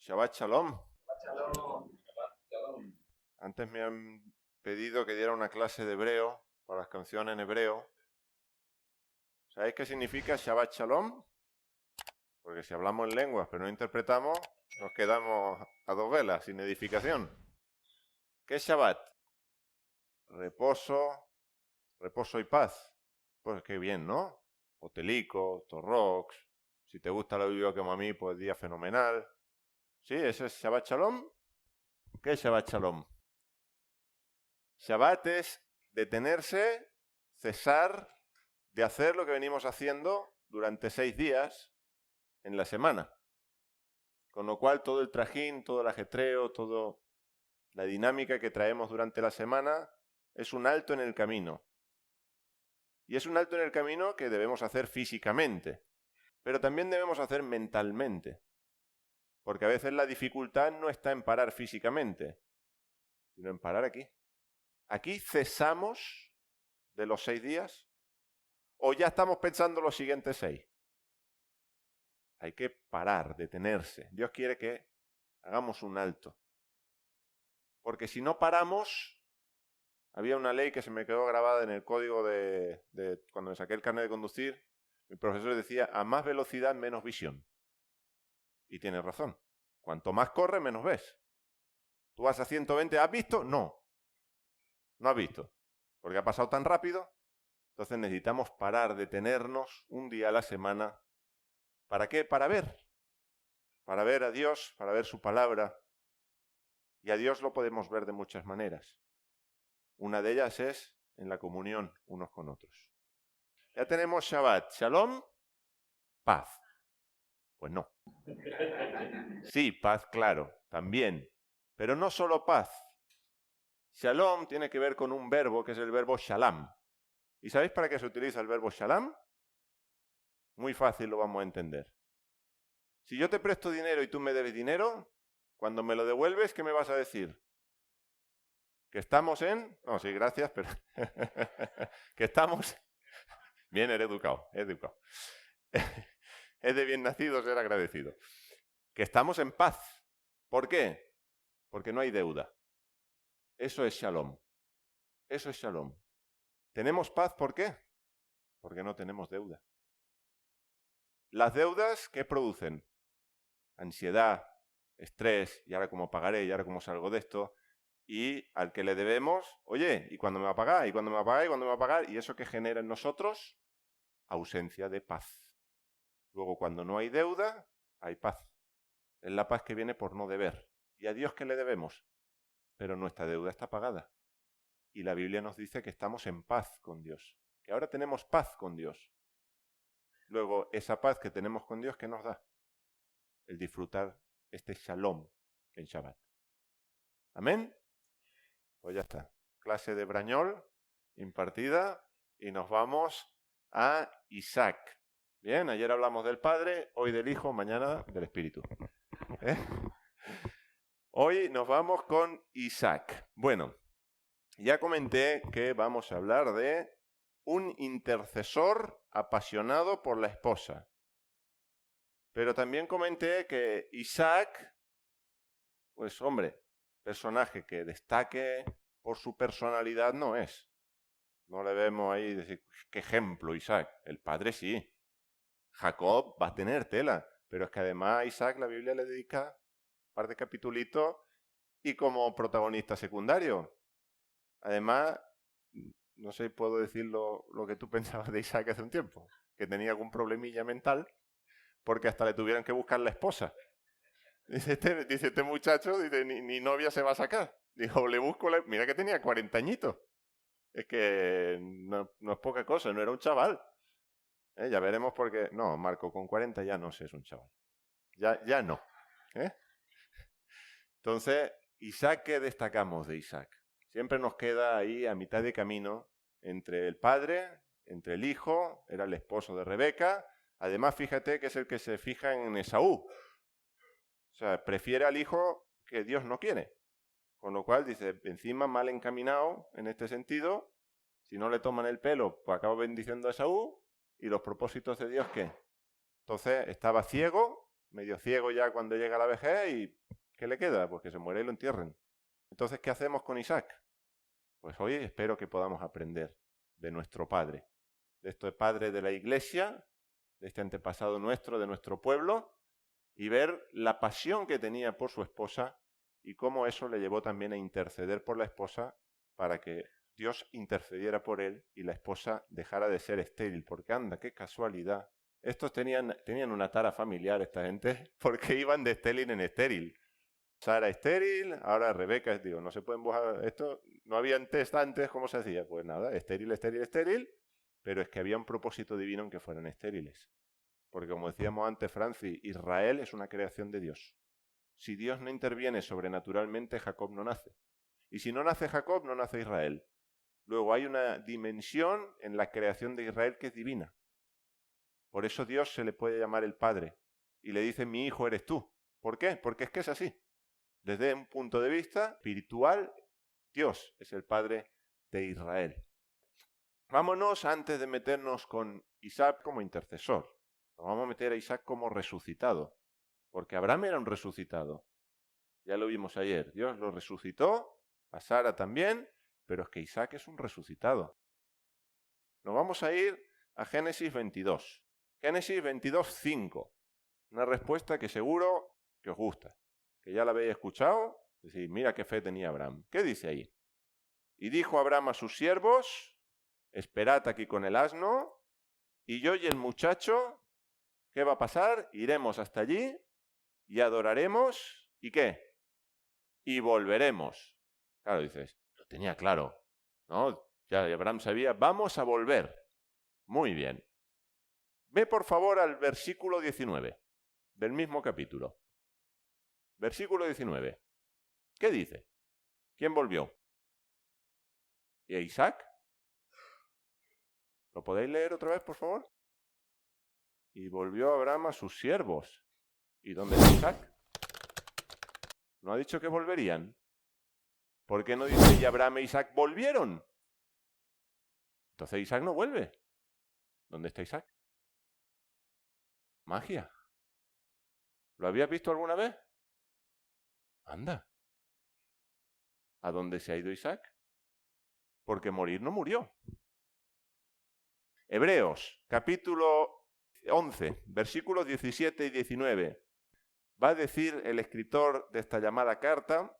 Shabbat Shalom. Antes me han pedido que diera una clase de hebreo para las canciones en hebreo. ¿Sabéis qué significa Shabbat Shalom? Porque si hablamos en lenguas pero no interpretamos, nos quedamos a dos velas, sin edificación. ¿Qué es Shabbat? Reposo y paz. Pues qué bien, ¿no? Hotelico, Torrox. Si te gusta la Biblia como a mí, pues día fenomenal. ¿Sí? ¿Ese es Shabbat Shalom? ¿Qué es Shabbat Shalom? Shabbat es detenerse, cesar de hacer lo que venimos haciendo durante 6 días en la semana. Con lo cual todo el trajín, todo el ajetreo, toda la dinámica que traemos durante la semana es un alto en el camino. Y es un alto en el camino que debemos hacer físicamente, pero también debemos hacer mentalmente. Porque a veces la dificultad no está en parar físicamente, sino en parar aquí. Aquí cesamos de los 6 días o ya estamos pensando los siguientes 6. Hay que parar, detenerse. Dios quiere que hagamos un alto. Porque si no paramos, había una ley que se me quedó grabada en el código de cuando me saqué el carnet de conducir. Mi profesor decía, a más velocidad, menos visión. Y tiene razón. Cuanto más corre, menos ves. Tú vas a 120, ¿has visto? No. No has visto. Porque ha pasado tan rápido. Entonces necesitamos parar, detenernos un día a la semana. ¿Para qué? Para ver. Para ver a Dios, para ver su palabra. Y a Dios lo podemos ver de muchas maneras. Una de ellas es en la comunión unos con otros. Ya tenemos Shabbat. Shalom, paz. Pues no. Sí, paz, claro, también. Pero no solo paz. Shalom tiene que ver con un verbo que es el verbo shalam. ¿Y sabéis para qué se utiliza el verbo shalam? Muy fácil, lo vamos a entender. Si yo te presto dinero y tú me debes dinero, cuando me lo devuelves, ¿qué me vas a decir? ¿Que estamos en...? No, sí, gracias, pero... que estamos... Bien, eres educado. Es de bien nacido ser agradecido. Que estamos en paz. ¿Por qué? Porque no hay deuda. Eso es shalom. Eso es shalom. ¿Tenemos paz por qué? Porque no tenemos deuda. Las deudas, ¿qué producen? Ansiedad, estrés, y ahora cómo pagaré, y ahora cómo salgo de esto. Y al que le debemos, oye, ¿y cuándo me va a pagar? ¿Y cuándo me va a pagar? ¿Y cuándo me va a pagar? Y eso que genera en nosotros, ausencia de paz. Luego, cuando no hay deuda, hay paz. Es la paz que viene por no deber. ¿Y a Dios qué le debemos? Pero nuestra deuda está pagada. Y la Biblia nos dice que estamos en paz con Dios. Que ahora tenemos paz con Dios. Luego, esa paz que tenemos con Dios, ¿qué nos da? El disfrutar este shalom en Shabbat. ¿Amén? Pues ya está. Clase de Brañol impartida y nos vamos a Isaac. Bien, ayer hablamos del Padre, hoy del Hijo, mañana del Espíritu. Hoy nos vamos con Isaac. Bueno, ya comenté que vamos a hablar de un intercesor apasionado por la esposa. Pero también comenté que Isaac, pues hombre, personaje que destaque por su personalidad no es. No le vemos ahí decir, qué ejemplo Isaac. El padre sí. Jacob va a tener tela. Pero es que además a Isaac la Biblia le dedica un par de capitulitos y como protagonista secundario. Además, no sé si puedo decir lo que tú pensabas de Isaac hace un tiempo. Que tenía algún problemilla mental porque hasta le tuvieron que buscar la esposa. Dice este muchacho, dice, ni novia se va a sacar. Dijo, le busco mira que tenía 40 añitos. Es que no es poca cosa, no era un chaval. Ya veremos por qué. No, Marco, con 40 ya no sé, es un chaval. Ya no. Entonces, Isaac, ¿qué destacamos de Isaac? Siempre nos queda ahí a mitad de camino entre el padre, entre el hijo, era el esposo de Rebeca. Además, fíjate que es el que se fija en Esaú. O sea, prefiere al hijo que Dios no quiere. Con lo cual, dice, encima mal encaminado en este sentido, si no le toman el pelo, pues acaba bendiciendo a Esaú, y los propósitos de Dios, ¿qué? Entonces, estaba ciego medio ciego ya cuando llega la vejez y ¿qué le queda? Pues que se muere y lo entierren. Entonces, ¿qué hacemos con Isaac? Pues hoy espero que podamos aprender de nuestro padre, de este padre de la iglesia, de este antepasado nuestro, de nuestro pueblo, y ver la pasión que tenía por su esposa y cómo eso le llevó también a interceder por la esposa para que Dios intercediera por él y la esposa dejara de ser estéril. Porque anda, qué casualidad. Estos tenían una tara familiar, esta gente, porque iban de estéril en estéril. Sara estéril, ahora Rebeca, digo, no se pueden buscar esto, no habían test antes, ¿cómo se hacía? Pues nada, estéril, estéril, estéril, pero es que había un propósito divino en que fueran estériles. Porque como decíamos antes, Francis, Israel es una creación de Dios. Si Dios no interviene sobrenaturalmente, Jacob no nace. Y si no nace Jacob, no nace Israel. Luego hay una dimensión en la creación de Israel que es divina. Por eso Dios se le puede llamar el Padre. Y le dice, mi hijo eres tú. ¿Por qué? Porque es que es así. Desde un punto de vista espiritual, Dios es el Padre de Israel. Vámonos antes de meternos con Isaac como intercesor. Nos vamos a meter a Isaac como resucitado. Porque Abraham era un resucitado. Ya lo vimos ayer. Dios lo resucitó, a Sara también, pero es que Isaac es un resucitado. Nos vamos a ir a Génesis 22. Génesis 22, 5. Una respuesta que seguro que os gusta. Que ya la habéis escuchado. Es decir, mira qué fe tenía Abraham. ¿Qué dice ahí? Y dijo Abraham a sus siervos, esperad aquí con el asno, y yo y el muchacho, ¿qué va a pasar? Iremos hasta allí y adoraremos, ¿y qué? Y volveremos. Claro, dices, lo tenía claro, ¿no? Ya Abraham sabía, vamos a volver. Muy bien. Ve por favor al versículo 19 del mismo capítulo. Versículo 19. ¿Qué dice? ¿Quién volvió? ¿Y Isaac? ¿Lo podéis leer otra vez, por favor? Y volvió Abraham a sus siervos. ¿Y dónde está Isaac? ¿No ha dicho que volverían? ¿Por qué no dice y Abraham e Isaac volvieron? Entonces Isaac no vuelve. ¿Dónde está Isaac? Magia. ¿Lo habías visto alguna vez? Anda. ¿A dónde se ha ido Isaac? Porque morir no murió. Hebreos, capítulo 11, versículos 17 y 19. Va a decir el escritor de esta llamada carta,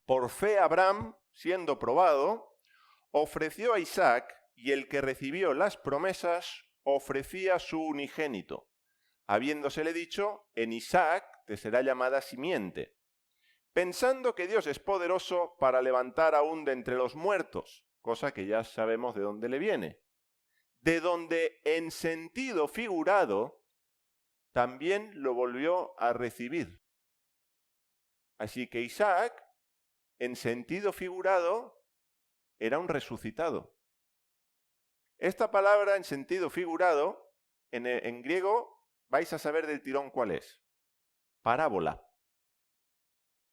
por fe Abraham, siendo probado, ofreció a Isaac, y el que recibió las promesas ofrecía su unigénito, habiéndosele dicho, en Isaac te será llamada simiente, pensando que Dios es poderoso para levantar aún de entre los muertos, cosa que ya sabemos de dónde le viene, de donde en sentido figurado también lo volvió a recibir. Así que Isaac, en sentido figurado, era un resucitado. Esta palabra en sentido figurado, en griego, vais a saber del tirón cuál es. Parábola.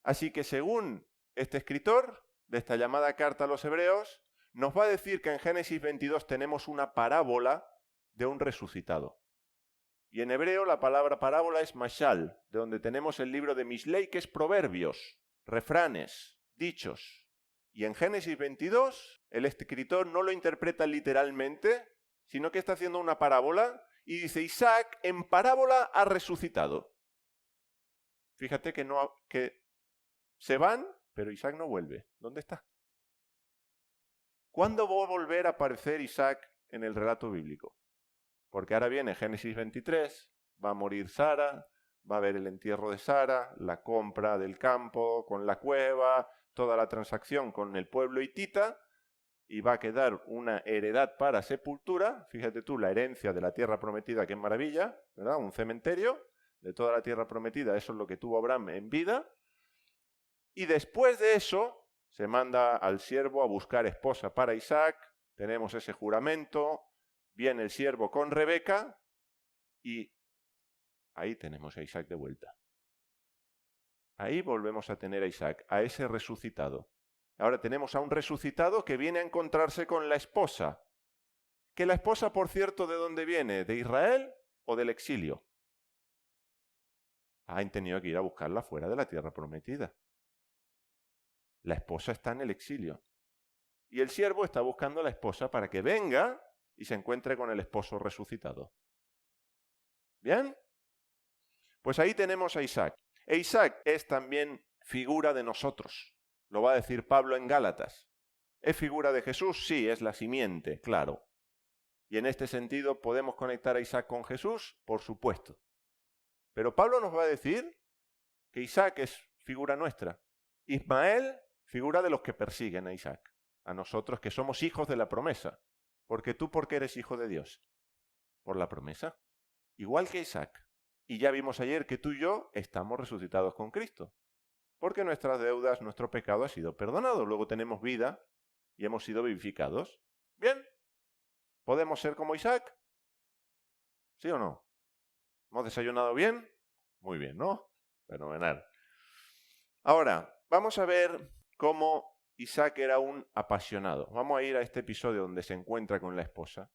Así que según este escritor de esta llamada carta a los hebreos, nos va a decir que en Génesis 22 tenemos una parábola de un resucitado. Y en hebreo la palabra parábola es mashal, de donde tenemos el libro de Mishlei, que es proverbios, refranes, dichos. Y en Génesis 22, el escritor no lo interpreta literalmente, sino que está haciendo una parábola y dice, Isaac en parábola ha resucitado. Fíjate que se van, pero Isaac no vuelve. ¿Dónde está? ¿Cuándo va a volver a aparecer Isaac en el relato bíblico? Porque ahora viene Génesis 23, va a morir Sara, va a haber el entierro de Sara, la compra del campo con la cueva, toda la transacción con el pueblo hitita, y va a quedar una heredad para sepultura. Fíjate tú, la herencia de la tierra prometida, qué maravilla, ¿verdad? Un cementerio de toda la tierra prometida, eso es lo que tuvo Abraham en vida. Y después de eso, se manda al siervo a buscar esposa para Isaac, tenemos ese juramento, viene el siervo con Rebeca, y ahí tenemos a Isaac de vuelta. Ahí volvemos a tener a Isaac, a ese resucitado. Ahora tenemos a un resucitado que viene a encontrarse con la esposa. Que la esposa, por cierto, ¿de dónde viene? ¿De Israel o del exilio? Han tenido que ir a buscarla fuera de la tierra prometida. La esposa está en el exilio. Y el siervo está buscando a la esposa para que venga y se encuentre con el esposo resucitado. ¿Bien? Pues ahí tenemos a Isaac. E Isaac es también figura de nosotros. Lo va a decir Pablo en Gálatas. ¿Es figura de Jesús? Sí, es la simiente, claro. Y en este sentido, ¿podemos conectar a Isaac con Jesús? Por supuesto. Pero Pablo nos va a decir que Isaac es figura nuestra. Ismael, figura de los que persiguen a Isaac. A nosotros que somos hijos de la promesa. Porque tú, ¿por qué eres hijo de Dios? Por la promesa. Igual que Isaac. Y ya vimos ayer que tú y yo estamos resucitados con Cristo. Porque nuestras deudas, nuestro pecado ha sido perdonado. Luego tenemos vida y hemos sido vivificados. ¿Bien? ¿Podemos ser como Isaac? ¿Sí o no? ¿Hemos desayunado bien? Muy bien, ¿no? Fenomenal. Ahora, vamos a ver cómo Isaac era un apasionado. Vamos a ir a este episodio donde se encuentra con la esposa.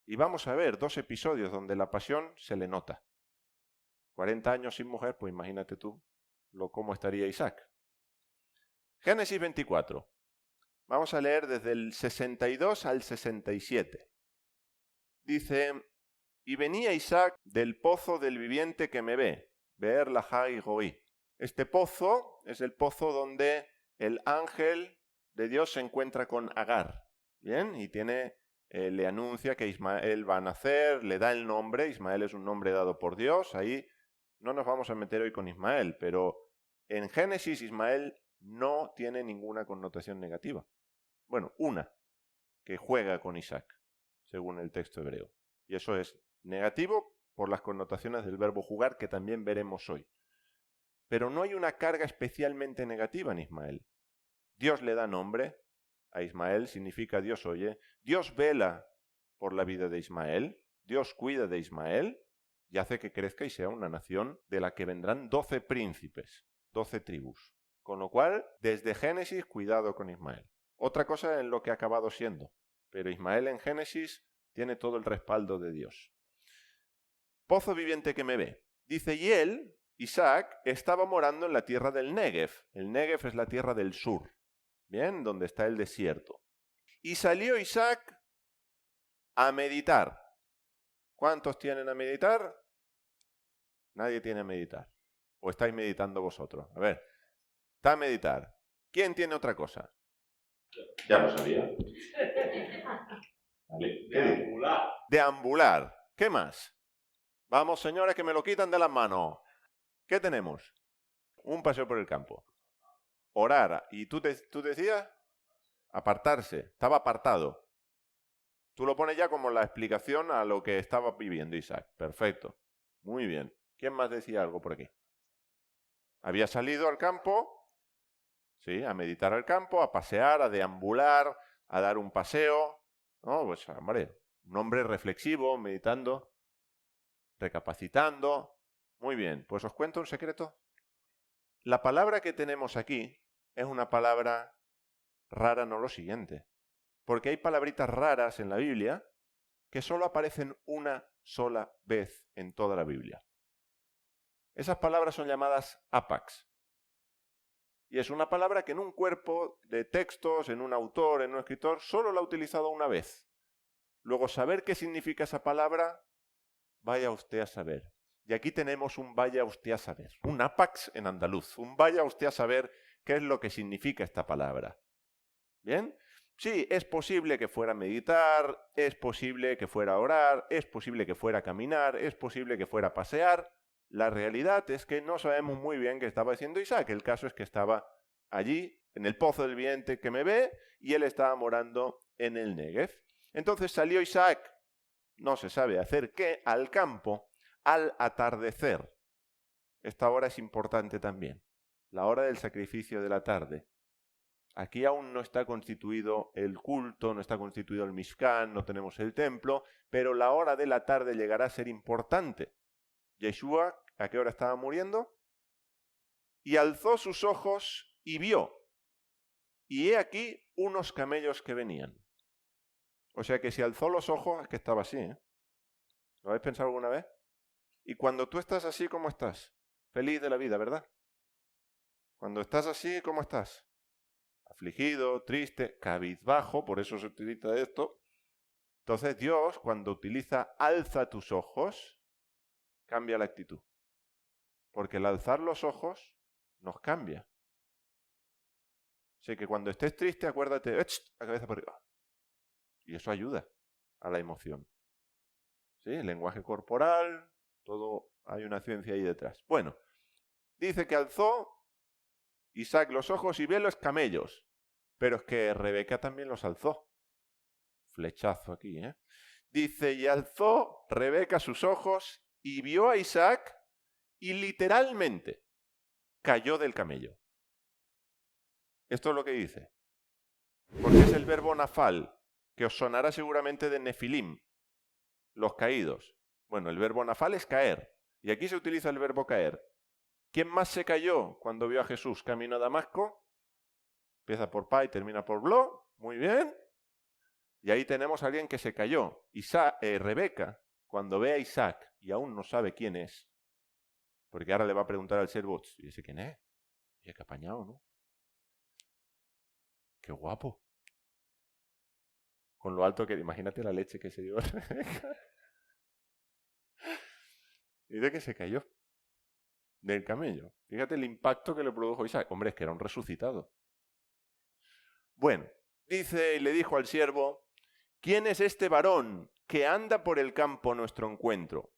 Y vamos a ver 2 episodios donde la pasión se le nota. 40 años sin mujer, pues imagínate tú cómo estaría Isaac. Génesis 24. Vamos a leer desde el 62 al 67. Dice: y venía Isaac del pozo del viviente que me ve, Beer Lahai Roi. Este pozo es el pozo donde el ángel de Dios se encuentra con Agar. ¿Bien? Y le anuncia que Ismael va a nacer, le da el nombre. Ismael es un nombre dado por Dios. Ahí no nos vamos a meter hoy con Ismael, pero en Génesis Ismael no tiene ninguna connotación negativa. Bueno, una, que juega con Isaac, según el texto hebreo. Y eso es negativo por las connotaciones del verbo jugar, que también veremos hoy. Pero no hay una carga especialmente negativa en Ismael. Dios le da nombre a Ismael, significa Dios oye. Dios vela por la vida de Ismael. Dios cuida de Ismael y hace que crezca y sea una nación de la que vendrán 12 príncipes, 12 tribus. Con lo cual, desde Génesis, cuidado con Ismael. Otra cosa en lo que ha acabado siendo. Pero Ismael en Génesis tiene todo el respaldo de Dios. Pozo viviente que me ve. Dice, y él, Isaac, estaba morando en la tierra del Negev. El Negev es la tierra del sur, ¿bien? Donde está el desierto. Y salió Isaac a meditar. ¿Cuántos tienen a meditar? Nadie tiene a meditar. ¿O estáis meditando vosotros? A ver, está a meditar. ¿Quién tiene otra cosa? Ya lo sabía. Vale. Deambular. Deambular. ¿Qué más? Vamos, señores, que me lo quitan de las manos. ¿Qué tenemos? Un paseo por el campo. Orar. ¿Y tú decías? Apartarse. Estaba apartado. Tú lo pones ya como la explicación a lo que estaba viviendo Isaac. Perfecto. Muy bien. ¿Quién más decía algo por aquí? Había salido al campo, sí, a meditar al campo, a pasear, a deambular, a dar un paseo. No, pues, hombre, un hombre reflexivo, meditando, recapacitando. Muy bien, pues os cuento un secreto. La palabra que tenemos aquí es una palabra rara, no lo siguiente. Porque hay palabritas raras en la Biblia que solo aparecen una sola vez en toda la Biblia. Esas palabras son llamadas apax. Y es una palabra que en un cuerpo de textos, en un autor, en un escritor, solo la ha utilizado una vez. Luego, saber qué significa esa palabra, vaya usted a saber. Y aquí tenemos un vaya usted a saber. Un apax en andaluz. Un vaya usted a saber qué es lo que significa esta palabra. ¿Bien? Sí, es posible que fuera a meditar, es posible que fuera a orar, es posible que fuera a caminar, es posible que fuera a pasear. La realidad es que no sabemos muy bien qué estaba haciendo Isaac. El caso es que estaba allí, en el pozo del viviente que me ve, y él estaba morando en el Negev. Entonces salió Isaac, no se sabe hacer qué, al campo, al atardecer. Esta hora es importante también, la hora del sacrificio de la tarde. Aquí aún no está constituido el culto, no está constituido el Mishkan, no tenemos el templo, pero la hora de la tarde llegará a ser importante. Yeshua, ¿a qué hora estaba muriendo? Y alzó sus ojos y vio. Y he aquí unos camellos que venían. O sea que si alzó los ojos es que estaba así, ¿eh? ¿Lo habéis pensado alguna vez? Y cuando tú estás así, ¿cómo estás? feliz de la vida, ¿verdad? Cuando estás así, ¿cómo estás? Afligido, triste, cabizbajo, por eso se utiliza esto. Entonces Dios, cuando utiliza alza tus ojos, cambia la actitud. Porque el alzar los ojos nos cambia. Así que cuando estés triste, acuérdate, la cabeza por arriba. Y eso ayuda a la emoción. ¿Sí? El lenguaje corporal, todo, hay una ciencia ahí detrás. Bueno, dice que alzó Isaac los ojos y vio los camellos. Pero es que Rebeca también los alzó. Flechazo aquí, ¿eh? Dice, y alzó Rebeca sus ojos y vio a Isaac y literalmente cayó del camello. Esto es lo que dice. Porque es el verbo nafal, que os sonará seguramente de nefilim, los caídos. Bueno, el verbo nafal es caer. Y aquí se utiliza el verbo caer. ¿Quién más se cayó cuando vio a Jesús camino a Damasco? Empieza por pa y termina por blo. Muy bien. Y ahí tenemos a alguien que se cayó. Rebeca, cuando ve a Isaac y aún no sabe quién es, porque ahora le va a preguntar al siervo, ¿y ese quién es? Y qué apañado, ¿no? Qué guapo. Con lo alto que... Imagínate la leche que se dio Rebeca. Y de que se cayó del camello. Fíjate el impacto que le produjo Isaac. Hombre, es que era un resucitado. Bueno, dice y le dijo al siervo, ¿quién es este varón que anda por el campo a nuestro encuentro?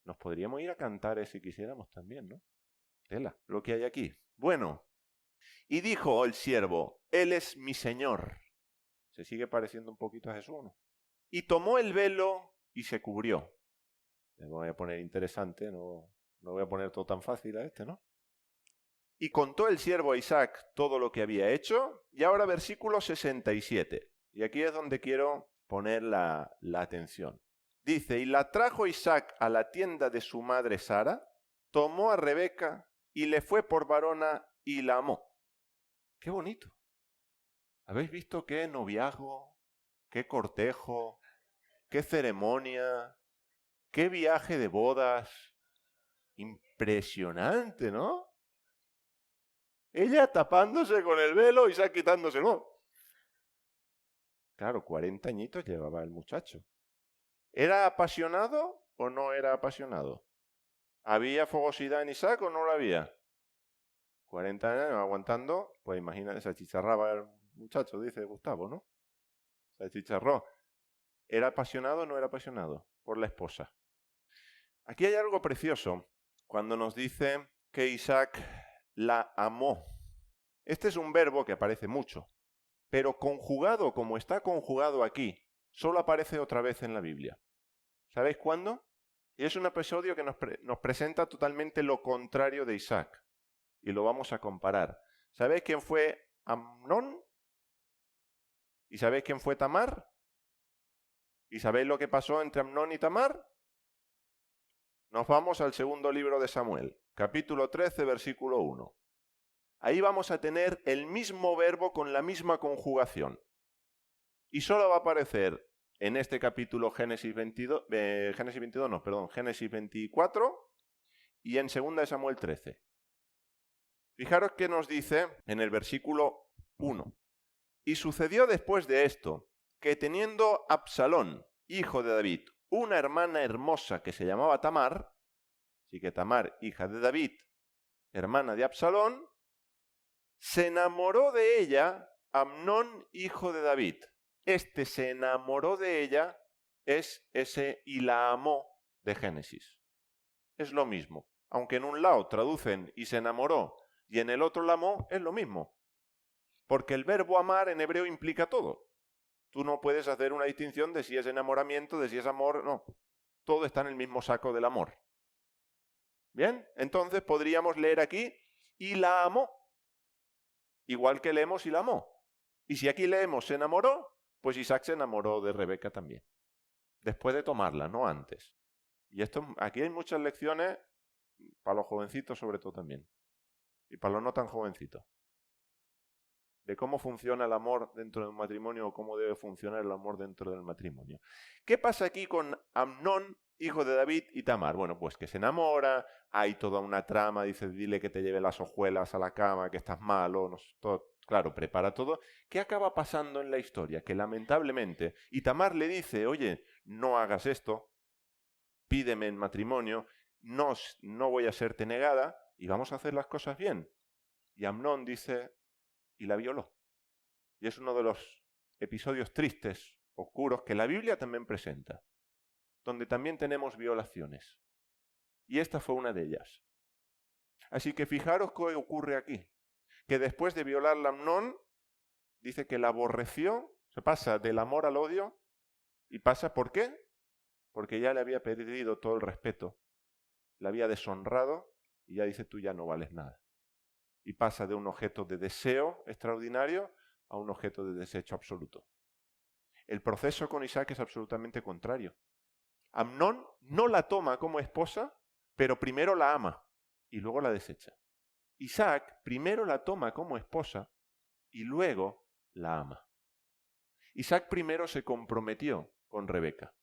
Nos podríamos ir a cantar si quisiéramos también, ¿no? Tela, lo que hay aquí. Bueno, y dijo el siervo, él es mi señor. Se sigue pareciendo un poquito a Jesús, ¿no? Y tomó el velo y se cubrió. Me voy a poner interesante, no voy a poner todo tan fácil a este, ¿no? Y contó el siervo a Isaac todo lo que había hecho. Y ahora versículo 67. Y aquí es donde quiero poner la atención. Dice, y la trajo Isaac a la tienda de su madre Sara, tomó a Rebeca y le fue por varona y la amó. ¡Qué bonito! ¿Habéis visto qué noviazgo, qué cortejo, qué ceremonia, qué viaje de bodas? Impresionante, ¿no? Ella tapándose con el velo y Isaac quitándoselo. Claro, 40 añitos llevaba el muchacho. ¿Era apasionado o no era apasionado? ¿Había fogosidad en Isaac o no la había? 40 años aguantando, pues imagínate, se achicharraba el muchacho, dice Gustavo, ¿no? Se achicharró. ¿Era apasionado o no era apasionado por la esposa? Aquí hay algo precioso cuando nos dice que Isaac la amó. Este es un verbo que aparece mucho, pero conjugado como está conjugado aquí, solo aparece otra vez en la Biblia. ¿Sabéis cuándo? Y es un episodio que nos presenta totalmente lo contrario de Isaac. Y lo vamos a comparar. ¿Sabéis quién fue Amnón? ¿Y sabéis quién fue Tamar? ¿Y sabéis lo que pasó entre Amnón y Tamar? Nos vamos al segundo libro de Samuel, capítulo 13, versículo 1. Ahí vamos a tener el mismo verbo con la misma conjugación. Y solo va a aparecer en este capítulo Génesis 24 y en 2 de Samuel 13. Fijaros que nos dice en el versículo 1. Y sucedió después de esto, que teniendo Absalón, hijo de David, una hermana hermosa que se llamaba Tamar, así que Tamar, hija de David, hermana de Absalón, se enamoró de ella Amnón, hijo de David. Este se enamoró de ella es ese y la amó de Génesis. Es lo mismo. Aunque en un lado traducen y se enamoró y en el otro la amó, es lo mismo. Porque el verbo amar en hebreo implica todo. Tú no puedes hacer una distinción de si es enamoramiento, de si es amor, no. Todo está en el mismo saco del amor. ¿Bien? Entonces podríamos leer aquí, y la amó. Igual que leemos y la amó. Y si aquí leemos se enamoró, pues Isaac se enamoró de Rebeca también. Después de tomarla, no antes. Y aquí hay muchas lecciones para los jovencitos sobre todo también. Y para los no tan jovencitos. De cómo funciona el amor dentro del matrimonio o cómo debe funcionar el amor dentro del matrimonio. ¿Qué pasa aquí con Amnón hijo de David y Tamar. Bueno, pues que se enamora, hay toda una trama, dice, dile que te lleve las hojuelas a la cama, que estás malo, no sé, todo, claro, prepara todo. ¿Qué acaba pasando en la historia? Que lamentablemente, y Tamar le dice, oye, no hagas esto, pídeme en matrimonio, no voy a serte negada y vamos a hacer las cosas bien. Y Amnón dice, y la violó. Y es uno de los episodios tristes, oscuros, que la Biblia también presenta, donde también tenemos violaciones. Y esta fue una de ellas. Así que fijaros qué ocurre aquí. Que después de violarla Amnón, dice que la aborreció, se pasa del amor al odio, y pasa, ¿por qué? Porque ya le había perdido todo el respeto, la había deshonrado, y ya dice, tú ya no vales nada. Y pasa de un objeto de deseo extraordinario a un objeto de desecho absoluto. El proceso con Isaac es absolutamente contrario. Amnón no la toma como esposa, pero primero la ama y luego la desecha. Isaac primero la toma como esposa y luego la ama. Isaac primero se comprometió con Rebeca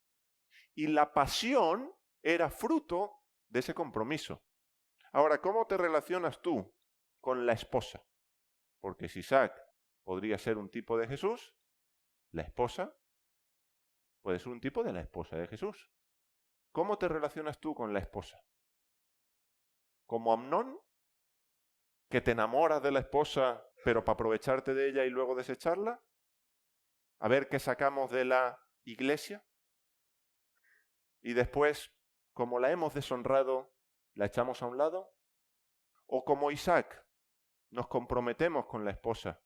y la pasión era fruto de ese compromiso. Ahora, ¿cómo te relacionas tú con la esposa? Porque si Isaac podría ser un tipo de Jesús, la esposa puede ser un tipo de la esposa de Jesús. ¿Cómo te relacionas tú con la esposa? ¿Como Amnón, que te enamoras de la esposa pero para aprovecharte de ella y luego desecharla? A ver qué sacamos de la iglesia. Y después, como la hemos deshonrado, la echamos a un lado. O como Isaac, nos comprometemos con la esposa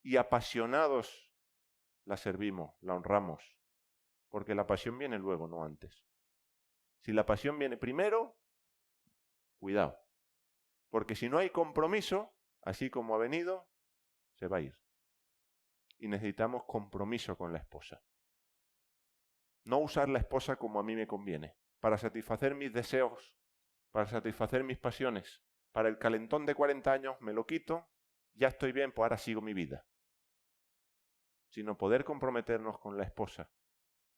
y apasionados la servimos, la honramos, porque la pasión viene luego, no antes. Si la pasión viene primero, cuidado, porque si no hay compromiso, así como ha venido, se va a ir. Y necesitamos compromiso con la esposa. No usar la esposa como a mí me conviene, para satisfacer mis deseos, para satisfacer mis pasiones. Para el calentón de 40 años me lo quito, ya estoy bien, pues ahora sigo mi vida. Sino poder comprometernos con la esposa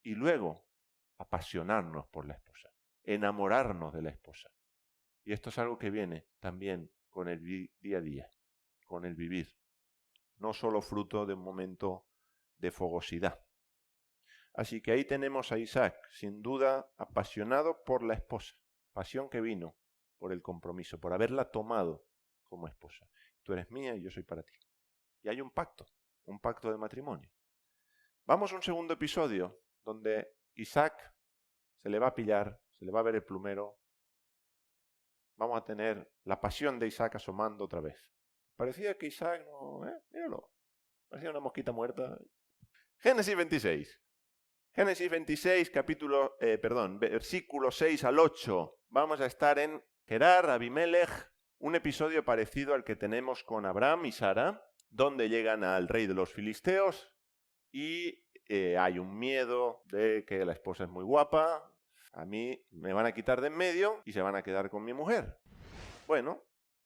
y luego apasionarnos por la esposa, enamorarnos de la esposa. Y esto es algo que viene también con el día a día, con el vivir, no solo fruto de un momento de fogosidad. Así que ahí tenemos a Isaac, sin duda apasionado por la esposa, pasión que vino por el compromiso, por haberla tomado como esposa. Tú eres mía y yo soy para ti. Y hay un pacto de matrimonio. Vamos a un segundo episodio donde Isaac se le va a pillar, se le va a ver el plumero. Vamos a tener la pasión de Isaac asomando otra vez. Parecía que Isaac no... Míralo. Parecía una mosquita muerta. Génesis 26. Génesis 26, versículo 6 al 8. Vamos a estar en Gerar, Abimelech, un episodio parecido al que tenemos con Abraham y Sara, donde llegan al rey de los filisteos y hay un miedo de que la esposa es muy guapa, a mí me van a quitar de en medio y se van a quedar con mi mujer. Bueno,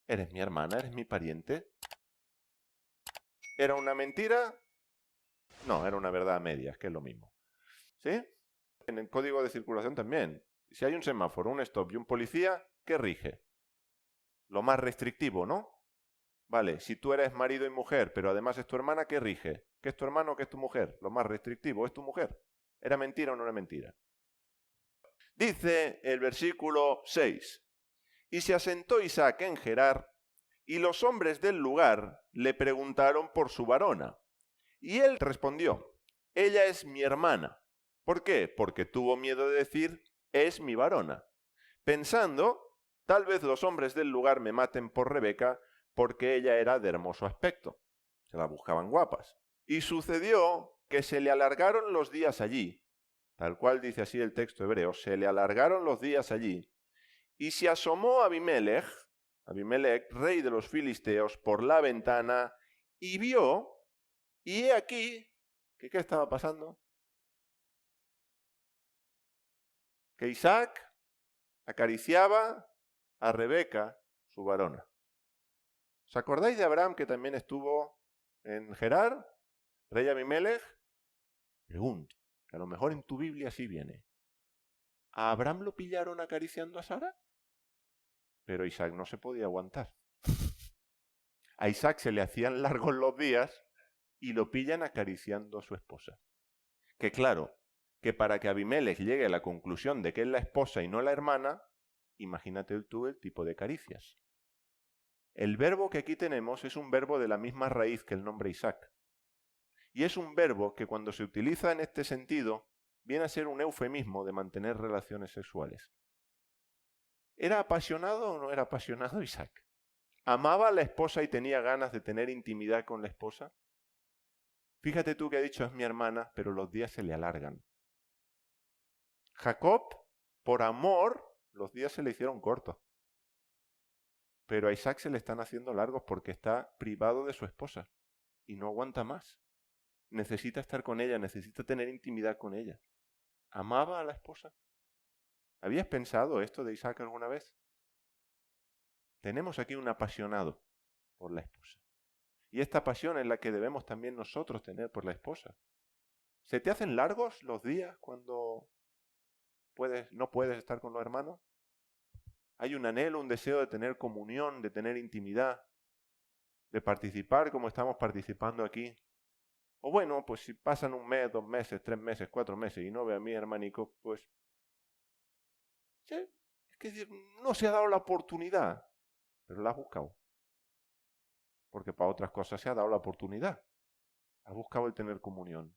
eres mi hermana, eres mi pariente. ¿Era una mentira? No, era una verdad a medias, que es lo mismo. ¿Sí? En el código de circulación también. Si hay un semáforo, un stop y un policía, ¿qué rige? Lo más restrictivo, ¿no? Vale, si tú eres marido y mujer, pero además es tu hermana, ¿qué rige? ¿Qué es tu hermano o qué es tu mujer? Lo más restrictivo es tu mujer. ¿Era mentira o no era mentira? Dice el versículo 6. Y se asentó Isaac en Gerar, y los hombres del lugar le preguntaron por su varona. Y él respondió, ella es mi hermana. ¿Por qué? Porque tuvo miedo de decir, es mi varona, pensando, tal vez los hombres del lugar me maten por Rebeca, porque ella era de hermoso aspecto. Se la buscaban guapas. Y sucedió que se le alargaron los días allí, tal cual dice así el texto hebreo, se le alargaron los días allí, y se asomó Abimelech, rey de los filisteos, por la ventana, y vio, y he aquí, ¿qué estaba pasando? Que Isaac acariciaba a Rebeca, su varona. ¿Os acordáis de Abraham que también estuvo en Gerar, rey Abimelech? Pregunto, que a lo mejor en tu Biblia sí viene. ¿A Abraham lo pillaron acariciando a Sara? Pero Isaac no se podía aguantar. A Isaac se le hacían largos los días y lo pillan acariciando a su esposa. Que claro, que para que Abimelech llegue a la conclusión de que es la esposa y no la hermana, imagínate tú el tipo de caricias. El verbo que aquí tenemos es un verbo de la misma raíz que el nombre Isaac. Y es un verbo que cuando se utiliza en este sentido viene a ser un eufemismo de mantener relaciones sexuales. ¿Era apasionado o no era apasionado Isaac? ¿Amaba a la esposa y tenía ganas de tener intimidad con la esposa? Fíjate tú que ha dicho es mi hermana, pero los días se le alargan. Jacob, por amor, los días se le hicieron cortos. Pero a Isaac se le están haciendo largos porque está privado de su esposa y no aguanta más. Necesita estar con ella, necesita tener intimidad con ella. ¿Amaba a la esposa? ¿Habías pensado esto de Isaac alguna vez? Tenemos aquí un apasionado por la esposa. Y esta pasión es la que debemos también nosotros tener por la esposa. ¿Se te hacen largos los días cuando no puedes estar con los hermanos? Hay un anhelo, un deseo de tener comunión, de tener intimidad, de participar como estamos participando aquí. O bueno, pues si pasan un mes, 2 meses, 3 meses, 4 meses y no ve a mi hermanico, pues sí, es que no se ha dado la oportunidad, pero la has buscado. Porque para otras cosas se ha dado la oportunidad. Has buscado el tener comunión,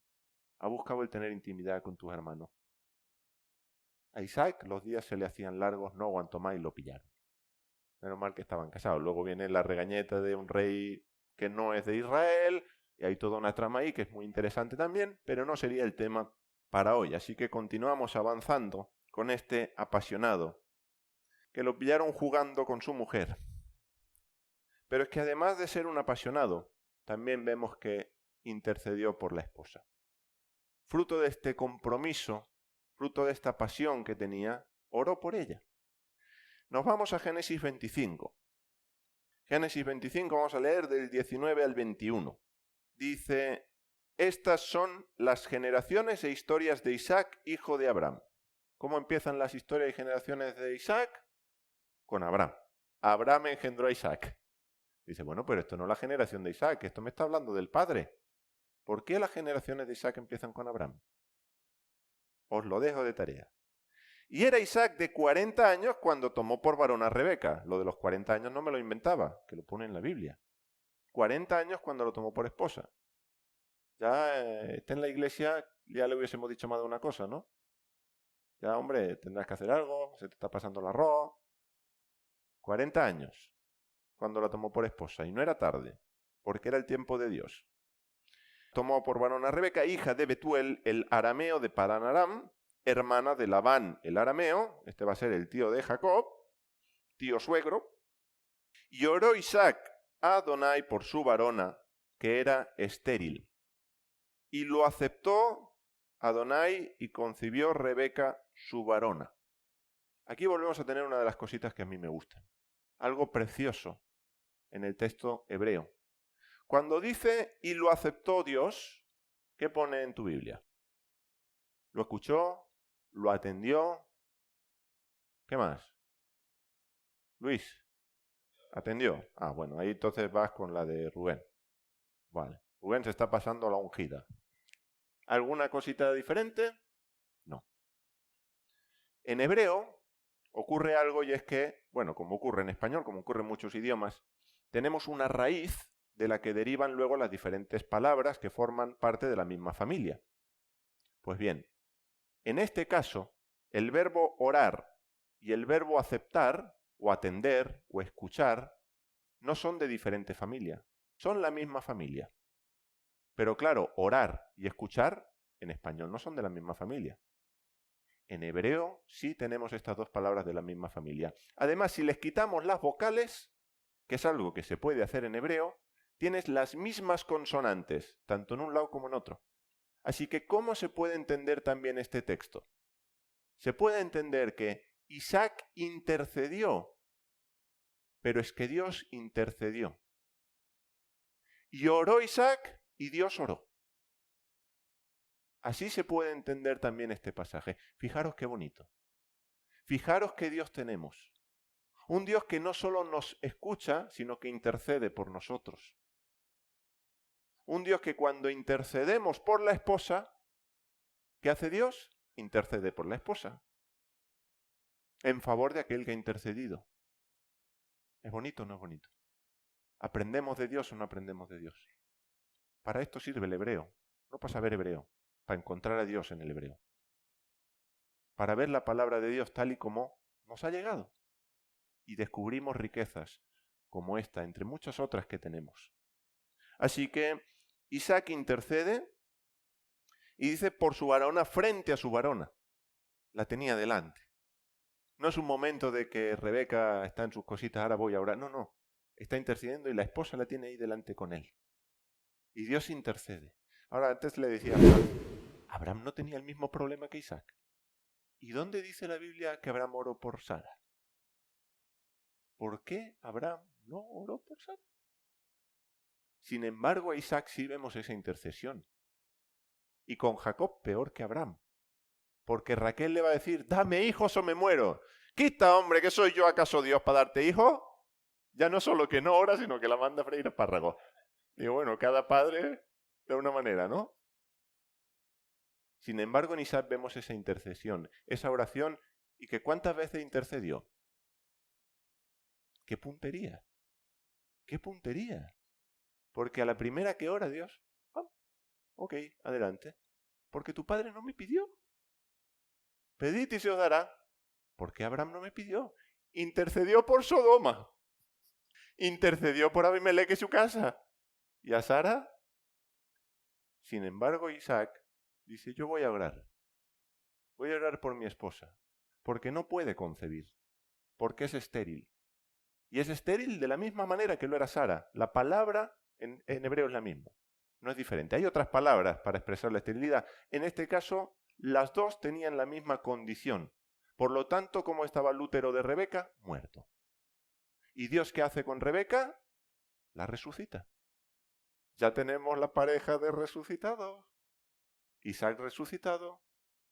has buscado el tener intimidad con tus hermanos. A Isaac los días se le hacían largos, no aguantó más y lo pillaron. Menos mal que estaban casados. Luego viene la regañeta de un rey que no es de Israel, y hay toda una trama ahí que es muy interesante también, pero no sería el tema para hoy. Así que continuamos avanzando con este apasionado, que lo pillaron jugando con su mujer. Pero es que además de ser un apasionado, también vemos que intercedió por la esposa. Fruto de este compromiso, fruto de esta pasión que tenía, oró por ella. Nos vamos a Génesis 25. Génesis 25 vamos a leer del 19 al 21. Dice, estas son las generaciones e historias de Isaac, hijo de Abraham. ¿Cómo empiezan las historias y generaciones de Isaac? Con Abraham. Abraham engendró a Isaac. Dice, bueno, pero esto no es la generación de Isaac, esto me está hablando del padre. ¿Por qué las generaciones de Isaac empiezan con Abraham? Os lo dejo de tarea. Y era Isaac de 40 años cuando tomó por varón a Rebeca. Lo de los 40 años no me lo inventaba, que lo pone en la Biblia. 40 años cuando lo tomó por esposa. Ya está en la iglesia, ya le hubiésemos dicho más de una cosa, ¿no? Ya, hombre, tendrás que hacer algo, se te está pasando el arroz. 40 años cuando la tomó por esposa. Y no era tarde, porque era el tiempo de Dios. Tomó por varón a Rebeca, hija de Betuel, el arameo de Padan Aram, hermana de Labán, el arameo, este va a ser el tío de Jacob, tío suegro, y oró Isaac a Adonai por su varona, que era estéril. Y lo aceptó Adonai y concibió Rebeca su varona. Aquí volvemos a tener una de las cositas que a mí me gustan. Algo precioso en el texto hebreo. Cuando dice, y lo aceptó Dios, ¿qué pone en tu Biblia? ¿Lo escuchó? ¿Lo atendió? ¿Qué más? Luis, ¿atendió? Ah, bueno, ahí entonces vas con la de Rubén. Vale, Rubén se está pasando la ungida. ¿Alguna cosita diferente? No. En hebreo ocurre algo y es que, bueno, como ocurre en español, como ocurre en muchos idiomas, tenemos una raíz de la que derivan luego las diferentes palabras que forman parte de la misma familia. Pues bien, en este caso, el verbo orar y el verbo aceptar, o atender, o escuchar, no son de diferente familia, son la misma familia. Pero claro, orar y escuchar en español no son de la misma familia. En hebreo sí tenemos estas dos palabras de la misma familia. Además, si les quitamos las vocales, que es algo que se puede hacer en hebreo, tienes las mismas consonantes, tanto en un lado como en otro. Así que, ¿cómo se puede entender también este texto? Se puede entender que Isaac intercedió, pero es que Dios intercedió. Y oró Isaac y Dios oró. Así se puede entender también este pasaje. Fijaros qué bonito. Fijaros qué Dios tenemos. Un Dios que no solo nos escucha, sino que intercede por nosotros. Un Dios que cuando intercedemos por la esposa, ¿qué hace Dios? Intercede por la esposa. En favor de aquel que ha intercedido. ¿Es bonito o no es bonito? ¿Aprendemos de Dios o no aprendemos de Dios? Para esto sirve el hebreo. No para saber hebreo, para encontrar a Dios en el hebreo. Para ver la palabra de Dios tal y como nos ha llegado. Y descubrimos riquezas como esta, entre muchas otras que tenemos. Así que Isaac intercede y dice por su varona frente a su varona. La tenía delante. No es un momento de que Rebeca está en sus cositas, ahora voy a orar. No. Está intercediendo y la esposa la tiene ahí delante con él. Y Dios intercede. Ahora, antes le decía a Abraham no tenía el mismo problema que Isaac. ¿Y dónde dice la Biblia que Abraham oró por Sara? ¿Por qué Abraham no oró por Sara? Sin embargo, a Isaac sí vemos esa intercesión. Y con Jacob peor que Abraham. Porque Raquel le va a decir, dame hijos o me muero. Quita, hombre, ¿qué soy yo acaso Dios para darte hijos? Ya no solo que no ora, sino que la manda a freír espárragos. Digo, bueno, cada padre de una manera, ¿no? Sin embargo, en Isaac vemos esa intercesión, esa oración, y que ¿cuántas veces intercedió? ¡Qué puntería! ¡Qué puntería! Porque a la primera que ora Dios, ok, adelante. Porque tu padre no me pidió. Pedid y se os dará. ¿Por qué Abraham no me pidió? Intercedió por Sodoma. Intercedió por Abimelech y su casa. ¿Y a Sara? Sin embargo, Isaac dice, yo voy a orar. Voy a orar por mi esposa. Porque no puede concebir. Porque es estéril. Y es estéril de la misma manera que lo era Sara. La palabra en hebreo es la misma. No es diferente. Hay otras palabras para expresar la esterilidad. En este caso, las dos tenían la misma condición. Por lo tanto, ¿cómo estaba el útero de Rebeca? Muerto. ¿Y Dios qué hace con Rebeca? La resucita. Ya tenemos la pareja de resucitados. Isaac resucitado,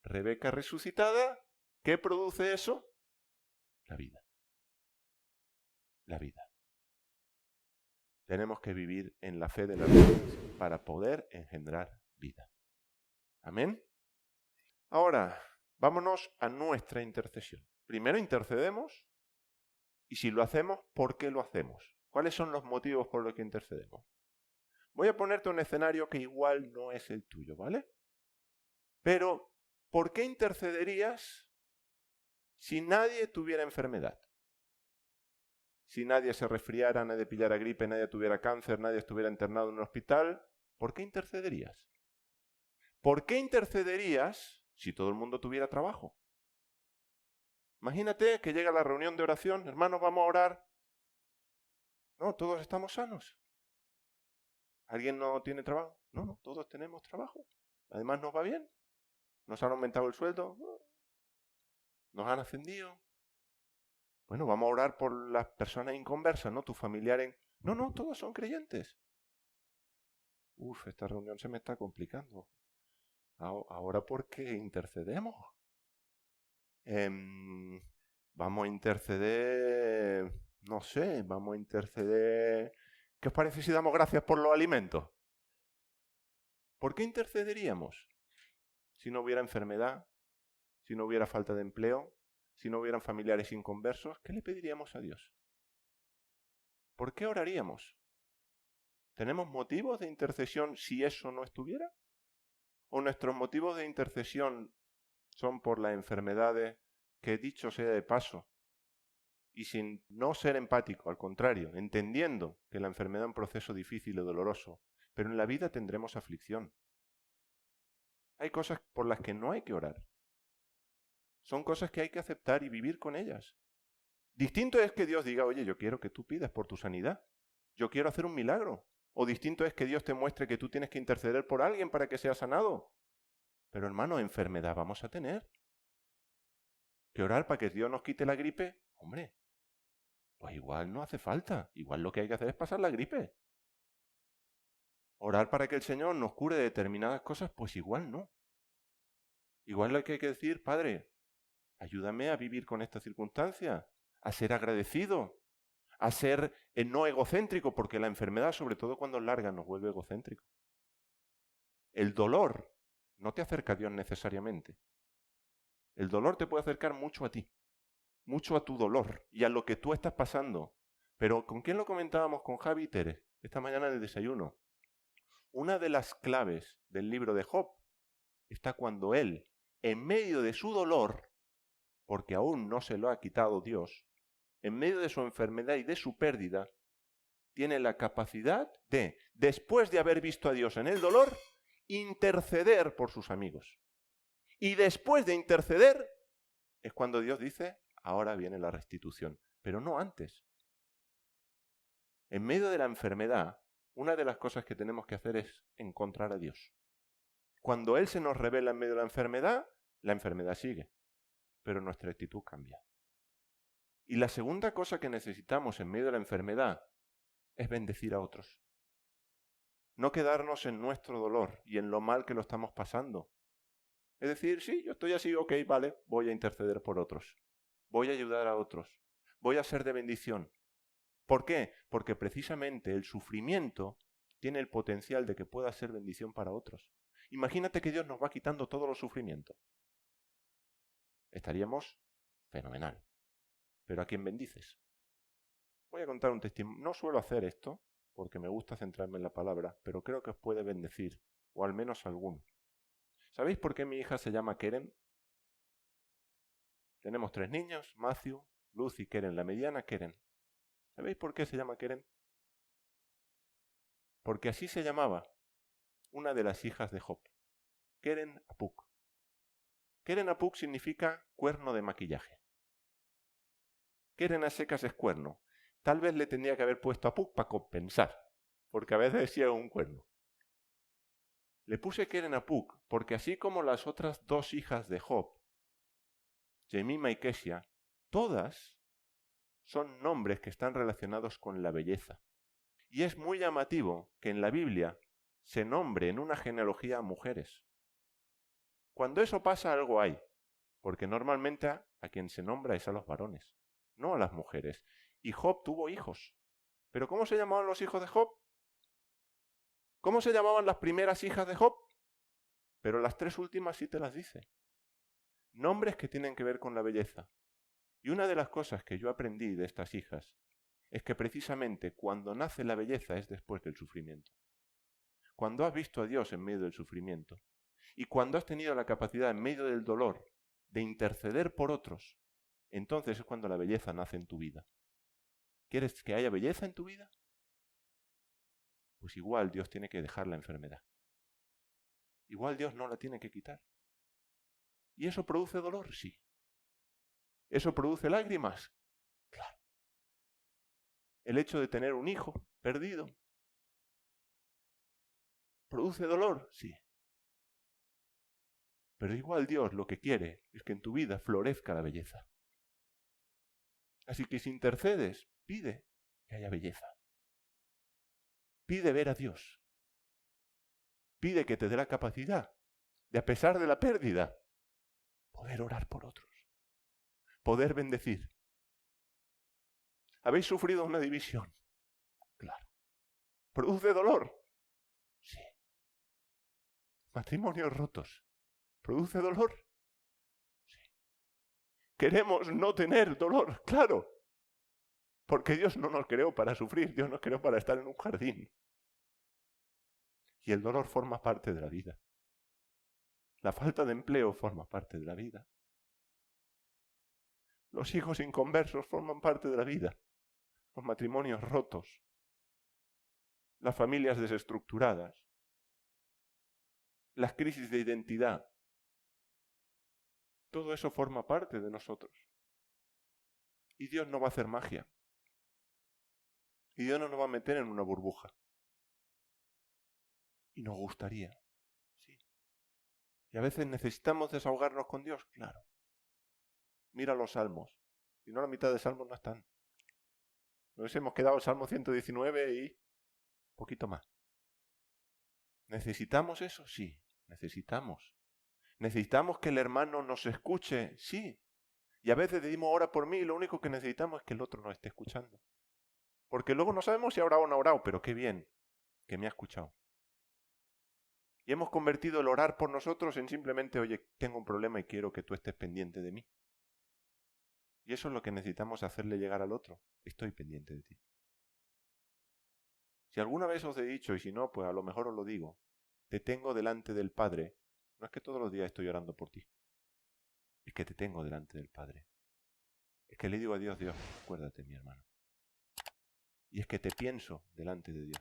Rebeca resucitada. ¿Qué produce eso? La vida. La vida. Tenemos que vivir en la fe de la resurrección para poder engendrar vida. ¿Amén? Ahora, vámonos a nuestra intercesión. Primero intercedemos y si lo hacemos, ¿por qué lo hacemos? ¿Cuáles son los motivos por los que intercedemos? Voy a ponerte un escenario que igual no es el tuyo, ¿vale? Pero, ¿por qué intercederías si nadie tuviera enfermedad? Si nadie se resfriara, nadie pillara gripe, nadie tuviera cáncer, nadie estuviera internado en un hospital, ¿por qué intercederías? ¿Por qué intercederías si todo el mundo tuviera trabajo? Imagínate que llega la reunión de oración, hermanos, vamos a orar. No, todos estamos sanos. ¿Alguien no tiene trabajo? No, todos tenemos trabajo. Además nos va bien. Nos han aumentado el sueldo. Nos han ascendido. Bueno, vamos a orar por las personas inconversas, ¿no? Tus familiares. No, todos son creyentes. Esta reunión se me está complicando. Ahora, ¿por qué intercedemos? Vamos a interceder, no sé, vamos a interceder. ¿Qué os parece si damos gracias por los alimentos? ¿Por qué intercederíamos? Si no hubiera enfermedad, si no hubiera falta de empleo, si no hubieran familiares inconversos, ¿qué le pediríamos a Dios? ¿Por qué oraríamos? ¿Tenemos motivos de intercesión si eso no estuviera? ¿O nuestros motivos de intercesión son por las enfermedades que, dicho sea de paso, y sin no ser empático, al contrario, entendiendo que la enfermedad es un proceso difícil y doloroso, pero en la vida tendremos aflicción? Hay cosas por las que no hay que orar. Son cosas que hay que aceptar y vivir con ellas. Distinto es que Dios diga, oye, yo quiero que tú pidas por tu sanidad. Yo quiero hacer un milagro. O distinto es que Dios te muestre que tú tienes que interceder por alguien para que sea sanado. Pero hermano, enfermedad vamos a tener. ¿Que orar para que Dios nos quite la gripe? Hombre, pues igual no hace falta. Igual lo que hay que hacer es pasar la gripe. Orar para que el Señor nos cure de determinadas cosas, pues igual no. Igual lo que hay que decir, Padre, ayúdame a vivir con esta circunstancia, a ser agradecido, a ser no egocéntrico, porque la enfermedad, sobre todo cuando es larga, nos vuelve egocéntrico. El dolor no te acerca a Dios necesariamente. El dolor te puede acercar mucho a ti, mucho a tu dolor y a lo que tú estás pasando. Pero ¿con quién lo comentábamos? Con Javi y Tere, esta mañana en el desayuno. Una de las claves del libro de Job está cuando él, en medio de su dolor, porque aún no se lo ha quitado Dios, en medio de su enfermedad y de su pérdida, tiene la capacidad de, después de haber visto a Dios en el dolor, interceder por sus amigos. Y después de interceder, es cuando Dios dice, ahora viene la restitución, pero no antes. En medio de la enfermedad, una de las cosas que tenemos que hacer es encontrar a Dios. Cuando Él se nos revela en medio de la enfermedad sigue, pero nuestra actitud cambia. Y la segunda cosa que necesitamos en medio de la enfermedad es bendecir a otros. No quedarnos en nuestro dolor y en lo mal que lo estamos pasando. Es decir, sí, yo estoy así, ok, vale, voy a interceder por otros. Voy a ayudar a otros. Voy a ser de bendición. ¿Por qué? Porque precisamente el sufrimiento tiene el potencial de que pueda ser bendición para otros. Imagínate que Dios nos va quitando todos los sufrimientos. Estaríamos fenomenal. Pero ¿a quién bendices? Voy a contar un testimonio. No suelo hacer esto, porque me gusta centrarme en la palabra, pero creo que os puede bendecir, o al menos alguno. ¿Sabéis por qué mi hija se llama Keren? Tenemos 3 niños, Matthew, Luz y Keren, la mediana Keren. ¿Sabéis por qué se llama Keren? Porque así se llamaba una de las hijas de Job, Keren Apuk. Keren Apuk significa cuerno de maquillaje. Keren a secas es cuerno. Tal vez le tendría que haber puesto Apuk para compensar, porque a veces decía un cuerno. Le puse Keren Apuk porque así como las otras 2 hijas de Job, Jemima y Kesia, todas son nombres que están relacionados con la belleza. Y es muy llamativo que en la Biblia se nombre en una genealogía a mujeres. Cuando eso pasa, algo hay, porque normalmente a quien se nombra es a los varones, no a las mujeres. Y Job tuvo hijos. ¿Pero cómo se llamaban los hijos de Job? ¿Cómo se llamaban las primeras hijas de Job? Pero las 3 últimas sí te las dice. Nombres que tienen que ver con la belleza. Y una de las cosas que yo aprendí de estas hijas es que precisamente cuando nace la belleza es después del sufrimiento. Cuando has visto a Dios en medio del sufrimiento y cuando has tenido la capacidad en medio del dolor de interceder por otros, entonces es cuando la belleza nace en tu vida. ¿Quieres que haya belleza en tu vida? Pues igual Dios tiene que dejar la enfermedad. Igual Dios no la tiene que quitar. ¿Y eso produce dolor? Sí. ¿Eso produce lágrimas? Claro. El hecho de tener un hijo perdido ¿produce dolor? Sí. Pero igual Dios lo que quiere es que en tu vida florezca la belleza. Así que si intercedes, pide que haya belleza. Pide ver a Dios. Pide que te dé la capacidad de, a pesar de la pérdida, poder orar por otros. Poder bendecir. ¿Habéis sufrido una división? Claro. ¿Produce dolor? Sí. ¿Matrimonios rotos? ¿Produce dolor? Sí. ¿Queremos no tener dolor? Claro. Porque Dios no nos creó para sufrir, Dios nos creó para estar en un jardín. Y el dolor forma parte de la vida. La falta de empleo forma parte de la vida. Los hijos inconversos forman parte de la vida. Los matrimonios rotos. Las familias desestructuradas. Las crisis de identidad. Todo eso forma parte de nosotros. Y Dios no va a hacer magia. Y Dios no nos va a meter en una burbuja. Y nos gustaría. Sí. Y a veces necesitamos desahogarnos con Dios, claro. Mira los salmos. Si no, la mitad de salmos no están. Nos hemos quedado el Salmo 119 y poquito más. ¿Necesitamos eso? Sí, necesitamos. ¿Necesitamos que el hermano nos escuche? Sí. Y a veces decimos, ora por mí, y lo único que necesitamos es que el otro nos esté escuchando. Porque luego no sabemos si ha orado o no ha orado, pero qué bien que me ha escuchado. Y hemos convertido el orar por nosotros en simplemente, oye, tengo un problema y quiero que tú estés pendiente de mí. Y eso es lo que necesitamos hacerle llegar al otro. Estoy pendiente de ti. Si alguna vez os he dicho, y si no, pues a lo mejor os lo digo, te tengo delante del Padre, no es que todos los días estoy orando por ti, es que te tengo delante del Padre. Es que le digo a Dios, Dios, acuérdate, mi hermano. Y es que te pienso delante de Dios.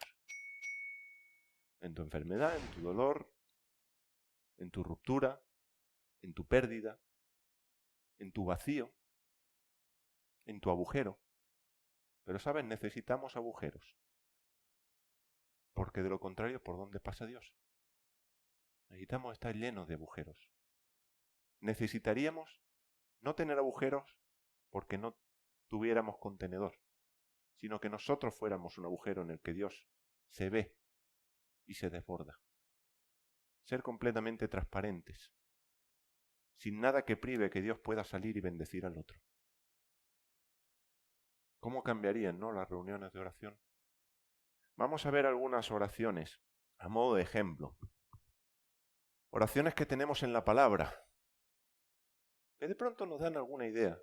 En tu enfermedad, en tu dolor, en tu ruptura, en tu pérdida, en tu vacío, en tu agujero. Pero, ¿sabes? Necesitamos agujeros. Porque de lo contrario, ¿por dónde pasa Dios? Necesitamos estar llenos de agujeros. Necesitaríamos no tener agujeros porque no tuviéramos contenedor, sino que nosotros fuéramos un agujero en el que Dios se ve y se desborda. Ser completamente transparentes, sin nada que prive que Dios pueda salir y bendecir al otro. ¿Cómo cambiarían, no, las reuniones de oración? Vamos a ver algunas oraciones a modo de ejemplo. Oraciones que tenemos en la palabra, que de pronto nos dan alguna idea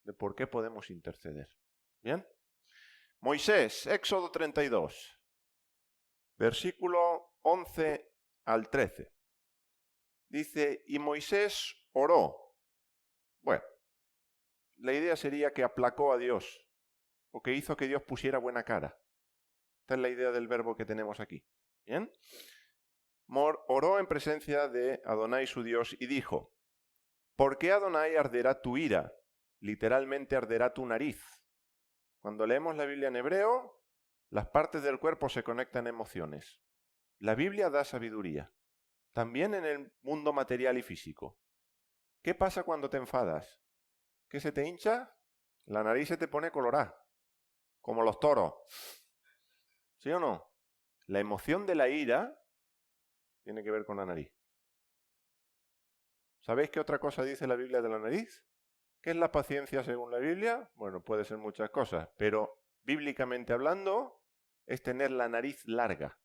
de por qué podemos interceder. ¿Bien? Moisés, Éxodo 32, versículo 11 al 13. Dice, y Moisés oró. Bueno, la idea sería que aplacó a Dios, o que hizo que Dios pusiera buena cara. Esta es la idea del verbo que tenemos aquí. ¿Bien? Oró en presencia de Adonai su Dios y dijo, ¿por qué Adonai arderá tu ira? Literalmente arderá tu nariz. Cuando leemos la Biblia en hebreo, las partes del cuerpo se conectan a emociones. La Biblia da sabiduría. También en el mundo material y físico. ¿Qué pasa cuando te enfadas? ¿Qué se te hincha? La nariz se te pone colorada, como los toros. ¿Sí o no? La emoción de la ira tiene que ver con la nariz. ¿Sabéis qué otra cosa dice la Biblia de la nariz? ¿Qué es la paciencia según la Biblia? Bueno, puede ser muchas cosas, pero bíblicamente hablando es tener la nariz larga.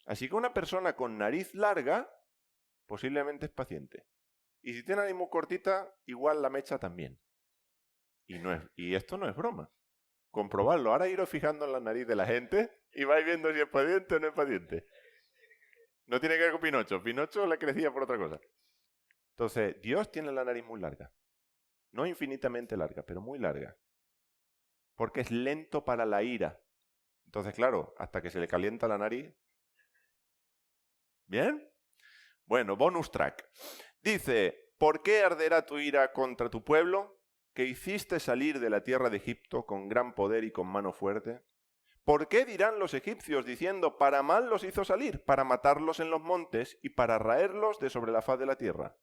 Así que una persona con nariz larga posiblemente es paciente. Y si tiene nariz muy cortita, igual la mecha también. Y esto no es broma. Comprobarlo. Ahora iros fijando en la nariz de la gente y vais viendo si es paciente o no es paciente. No tiene que ver con Pinocho. Pinocho le crecía por otra cosa. Entonces, Dios tiene la nariz muy larga. No infinitamente larga, pero muy larga. Porque es lento para la ira. Entonces, claro, hasta que se le calienta la nariz. ¿Bien? Bueno, bonus track. Dice, ¿por qué arderá tu ira contra tu pueblo, que hiciste salir de la tierra de Egipto con gran poder y con mano fuerte? ¿Por qué dirán los egipcios diciendo, para mal los hizo salir, para matarlos en los montes y para raerlos de sobre la faz de la tierra?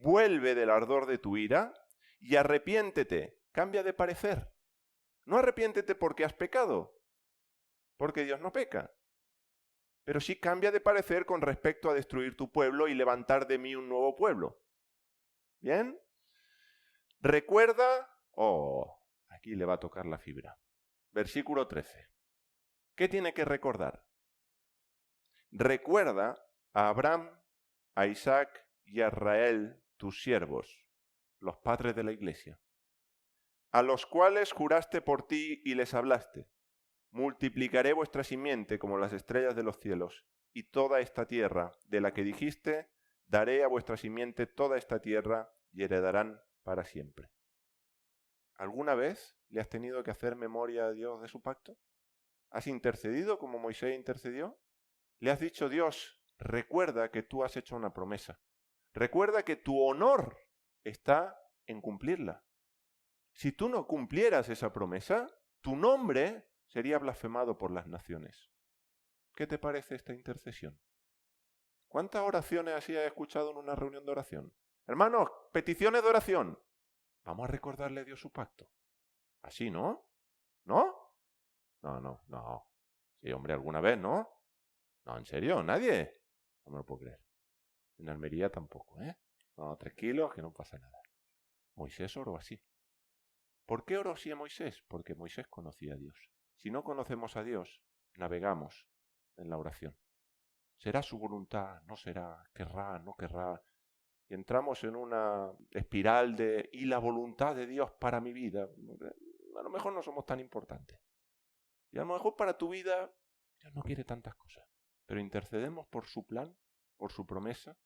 Vuelve del ardor de tu ira y arrepiéntete, cambia de parecer. No arrepiéntete porque has pecado, porque Dios no peca. Pero sí cambia de parecer con respecto a destruir tu pueblo y levantar de mí un nuevo pueblo. ¿Bien? Recuerda... aquí le va a tocar la fibra. Versículo 13. ¿Qué tiene que recordar? Recuerda a Abraham, a Isaac y a Israel, tus siervos, los padres de la iglesia, a los cuales juraste por ti y les hablaste. Multiplicaré vuestra simiente como las estrellas de los cielos, y toda esta tierra, de la que dijiste, daré a vuestra simiente toda esta tierra, y heredarán para siempre. ¿Alguna vez le has tenido que hacer memoria a Dios de su pacto? ¿Has intercedido como Moisés intercedió? Le has dicho, Dios, recuerda que tú has hecho una promesa. Recuerda que tu honor está en cumplirla. Si tú no cumplieras esa promesa, tu nombre sería blasfemado por las naciones. ¿Qué te parece esta intercesión? ¿Cuántas oraciones así has escuchado en una reunión de oración? Hermanos, peticiones de oración. Vamos a recordarle a Dios su pacto. Así, ¿no? ¿No? No. Sí, hombre, alguna vez, ¿no? No, ¿en serio? ¿Nadie? No me lo puedo creer. En Almería tampoco, ¿eh? No, 3 kilos, que no pasa nada. Moisés oró así. ¿Por qué oró así a Moisés? Porque Moisés conocía a Dios. Si no conocemos a Dios, navegamos en la oración. ¿Será su voluntad? ¿No será? ¿Querrá? ¿No querrá? Y entramos en una espiral de ¿y la voluntad de Dios para mi vida? A lo mejor no somos tan importantes. Y a lo mejor para tu vida Dios no quiere tantas cosas. Pero intercedemos por su plan, por su promesa.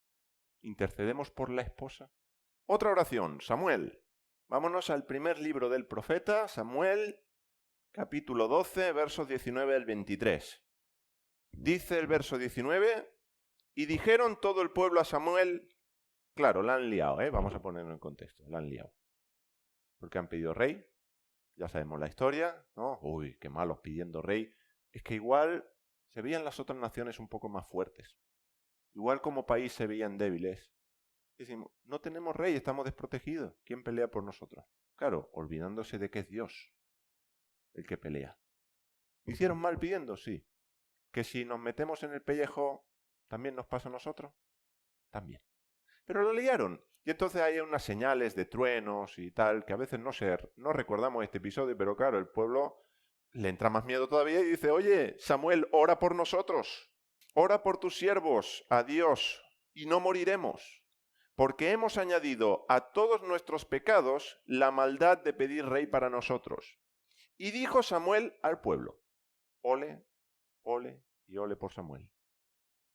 Intercedemos por la esposa. Otra oración, Samuel. Vámonos al primer libro del profeta, Samuel, capítulo 12, versos 19 al 23. Dice el verso 19, y dijeron todo el pueblo a Samuel, claro, la han liado, vamos a ponerlo en contexto, la han liado. Porque han pedido rey, ya sabemos la historia, ¿no? Uy, qué malos pidiendo rey. Es que igual se veían las otras naciones un poco más fuertes. Igual como país se veían débiles. Decimos, no tenemos rey, estamos desprotegidos. ¿Quién pelea por nosotros? Claro, olvidándose de que es Dios el que pelea. ¿Hicieron mal pidiendo? Sí. ¿Que si nos metemos en el pellejo también nos pasa a nosotros? También. Pero lo liaron. Y entonces hay unas señales de truenos y tal, que a veces no recordamos este episodio, pero claro, el pueblo le entra más miedo todavía y dice, oye, Samuel, ora por nosotros. Ora por tus siervos a Dios y no moriremos. Porque hemos añadido a todos nuestros pecados la maldad de pedir rey para nosotros. Y dijo Samuel al pueblo, ole, ole y ole por Samuel.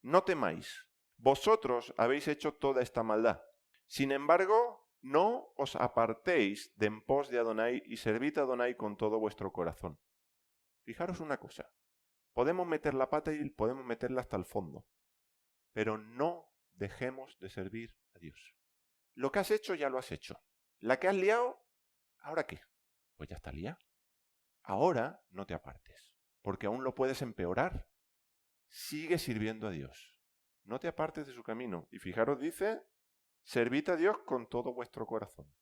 No temáis, vosotros habéis hecho toda esta maldad. Sin embargo, no os apartéis de en pos de Adonai y servid a Adonai con todo vuestro corazón. Fijaros una cosa, podemos meter la pata y podemos meterla hasta el fondo, pero no dejemos de servir a Dios. Lo que has hecho ya lo has hecho. La que has liado, ¿ahora qué? Pues ya está liada. Ahora no te apartes, porque aún lo puedes empeorar. Sigue sirviendo a Dios. No te apartes de su camino. Y fijaros, dice, servid a Dios con todo vuestro corazón.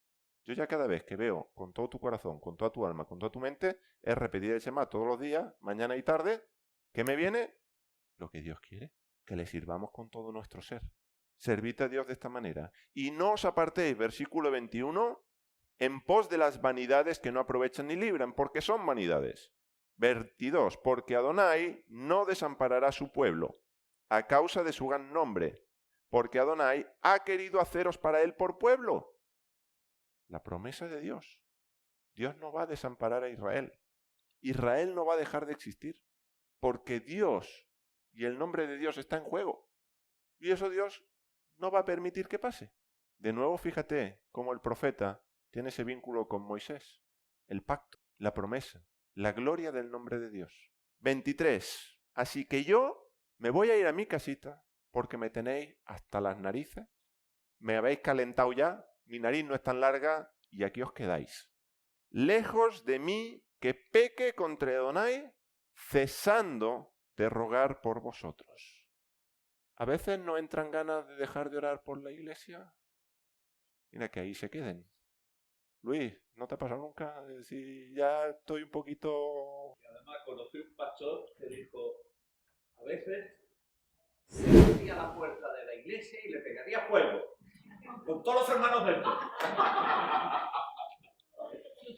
Yo ya cada vez que veo con todo tu corazón, con toda tu alma, con toda tu mente, es repetir el Shema todos los días, mañana y tarde. ¿Qué me viene? Lo que Dios quiere, que le sirvamos con todo nuestro ser. Servid a Dios de esta manera. Y no os apartéis, versículo 21, en pos de las vanidades que no aprovechan ni libran, porque son vanidades. 22. Porque Adonai no desamparará a su pueblo, a causa de su gran nombre, porque Adonai ha querido haceros para él por pueblo. La promesa de Dios. Dios no va a desamparar a Israel. Israel no va a dejar de existir, porque Dios y el nombre de Dios está en juego. Y eso Dios no va a permitir que pase. De nuevo, fíjate cómo el profeta tiene ese vínculo con Moisés, el pacto, la promesa, la gloria del nombre de Dios. 23. Así que yo me voy a ir a mi casita porque me tenéis hasta las narices, me habéis calentado ya, mi nariz no es tan larga y aquí os quedáis. Lejos de mí que peque contra Adonai, cesando de rogar por vosotros. A veces nos entran ganas de dejar de orar por la iglesia. Mira, que ahí se queden. Luis, ¿no te ha pasado nunca? De decir, ya estoy un poquito... Y además conocí un pastor que dijo, a veces se abría la puerta de la iglesia y le pegaría fuego, con todos los hermanos dentro.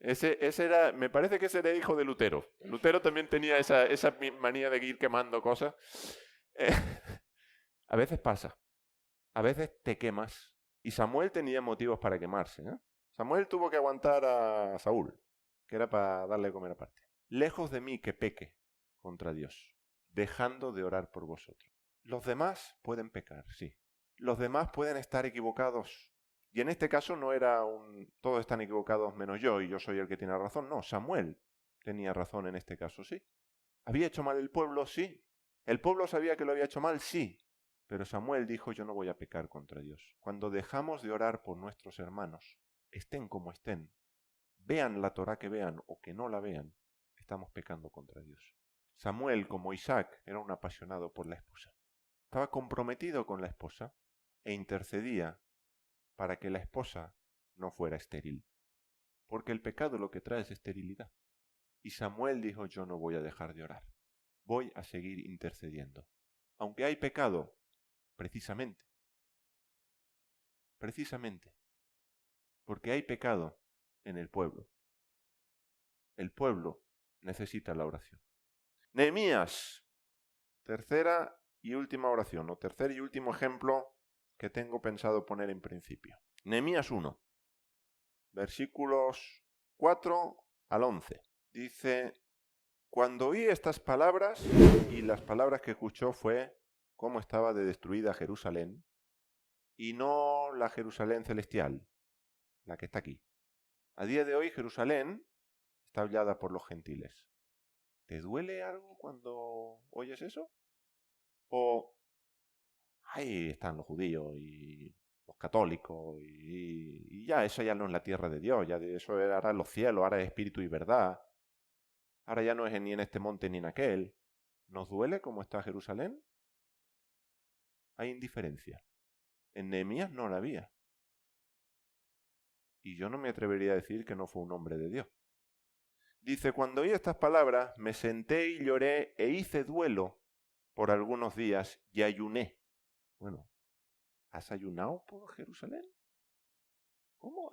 Ese era, me parece que ese era hijo de Lutero. Lutero también tenía esa manía de ir quemando cosas. A veces pasa. A veces te quemas. Y Samuel tenía motivos para quemarse, ¿eh? Samuel tuvo que aguantar a Saúl, que era para darle de comer aparte. Lejos de mí que peque contra Dios, dejando de orar por vosotros. Los demás pueden pecar, sí. Los demás pueden estar equivocados. Y en este caso no era todos están equivocados menos yo y yo soy el que tiene razón. No, Samuel tenía razón en este caso, sí. ¿Había hecho mal el pueblo? Sí. ¿El pueblo sabía que lo había hecho mal? Sí. Pero Samuel dijo, yo no voy a pecar contra Dios. Cuando dejamos de orar por nuestros hermanos, estén como estén, vean la Torá que vean o que no la vean, estamos pecando contra Dios. Samuel, como Isaac, era un apasionado por la esposa. Estaba comprometido con la esposa e intercedía para que la esposa no fuera estéril. Porque el pecado lo que trae es esterilidad. Y Samuel dijo, yo no voy a dejar de orar. Voy a seguir intercediendo. Aunque hay pecado, precisamente, Porque hay pecado en el pueblo. El pueblo necesita la oración. Nehemías, tercera y última oración, o tercer y último ejemplo que tengo pensado poner en principio. Nehemías 1, versículos 4 al 11. Dice: cuando oí estas palabras, y las palabras que escuchó fue cómo estaba de destruida Jerusalén, y no la Jerusalén celestial, la que está aquí. A día de hoy Jerusalén está hollada por los gentiles. ¿Te duele algo cuando oyes eso? ¿O ahí están los judíos y los católicos y ya eso ya no es la tierra de Dios, ya de eso ahora es los cielos, ahora es espíritu y verdad, ahora ya no es ni en este monte ni en aquel? ¿Nos duele cómo está Jerusalén? Hay indiferencia. En Nehemías no la había. Y yo no me atrevería a decir que no fue un hombre de Dios. Dice: cuando oí estas palabras, me senté y lloré e hice duelo por algunos días y ayuné. Bueno, ¿has ayunado por Jerusalén? ¿Cómo?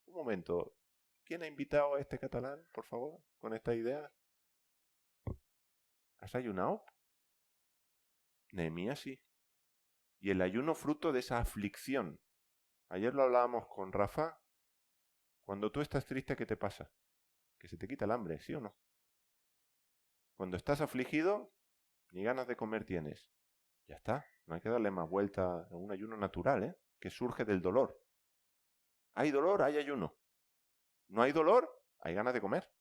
Un momento. ¿Quién ha invitado a este catalán, por favor, con esta idea? ¿Has ayunado? Nehemías sí. Y el ayuno fruto de esa aflicción. Ayer lo hablábamos con Rafa. Cuando tú estás triste, ¿qué te pasa? Que se te quita el hambre, ¿sí o no? Cuando estás afligido, ni ganas de comer tienes. Ya está, no hay que darle más vuelta a un ayuno natural, que surge del dolor. Hay dolor, hay ayuno. No hay dolor, hay ganas de comer.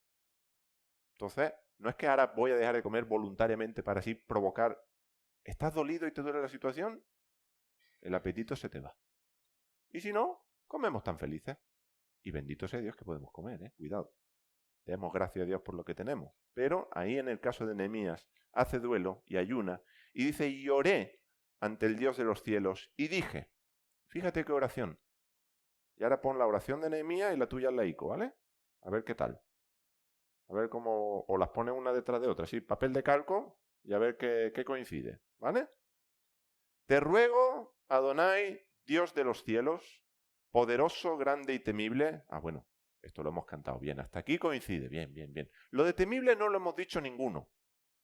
Entonces, no es que ahora voy a dejar de comer voluntariamente para así provocar. ¿Estás dolido y te duele la situación? El apetito se te va. Y si no, comemos tan felices. Y bendito sea Dios que podemos comer, cuidado. Demos gracias a Dios por lo que tenemos. Pero ahí en el caso de Nehemías, hace duelo y ayuna. Y dice: y oré ante el Dios de los cielos y dije. Fíjate qué oración. Y ahora pon la oración de Nehemías y la tuya en la ICO, ¿vale? A ver qué tal. A ver cómo. O las pone una detrás de otra. Sí, papel de calco y a ver qué coincide, ¿vale? Te ruego, Adonai, Dios de los cielos, poderoso, grande y temible. Bueno. Esto lo hemos cantado bien, hasta aquí coincide, bien, bien, bien. Lo de temible no lo hemos dicho ninguno,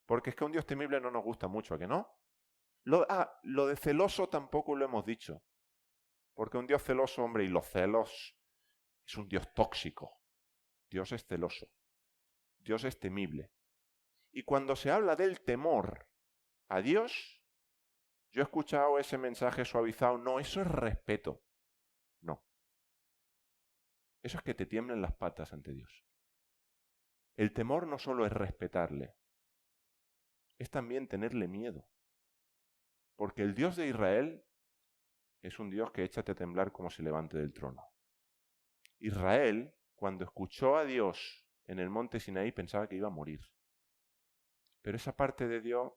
porque es que un Dios temible no nos gusta mucho, ¿a que no? Lo de celoso tampoco lo hemos dicho, porque un Dios celoso, hombre, y los celos es un Dios tóxico. Dios es celoso, Dios es temible. Y cuando se habla del temor a Dios, yo he escuchado ese mensaje suavizado: no, eso es respeto. No. Eso es que te tiemblen las patas ante Dios. El temor no solo es respetarle, es también tenerle miedo. Porque el Dios de Israel es un Dios que échate a temblar como se levante del trono. Israel, cuando escuchó a Dios en el monte Sinaí, pensaba que iba a morir. Pero esa parte de Dios,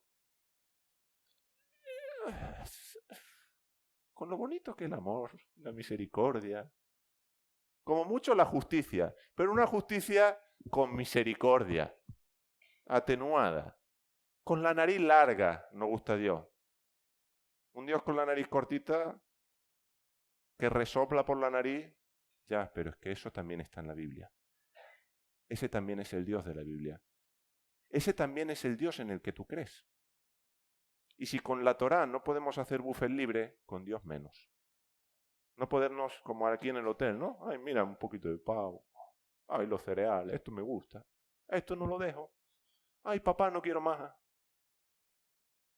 con lo bonito que es el amor, la misericordia, como mucho la justicia, pero una justicia con misericordia, atenuada, con la nariz larga, nos gusta Dios. Un Dios con la nariz cortita, que resopla por la nariz, ya, pero es que eso también está en la Biblia. Ese también es el Dios de la Biblia. Ese también es el Dios en el que tú crees. Y si con la Torá no podemos hacer buffet libre, con Dios menos. No podernos, como aquí en el hotel, ¿no? Ay, mira, un poquito de pavo. Ay, los cereales, esto me gusta. Esto no lo dejo. Ay, papá, no quiero más.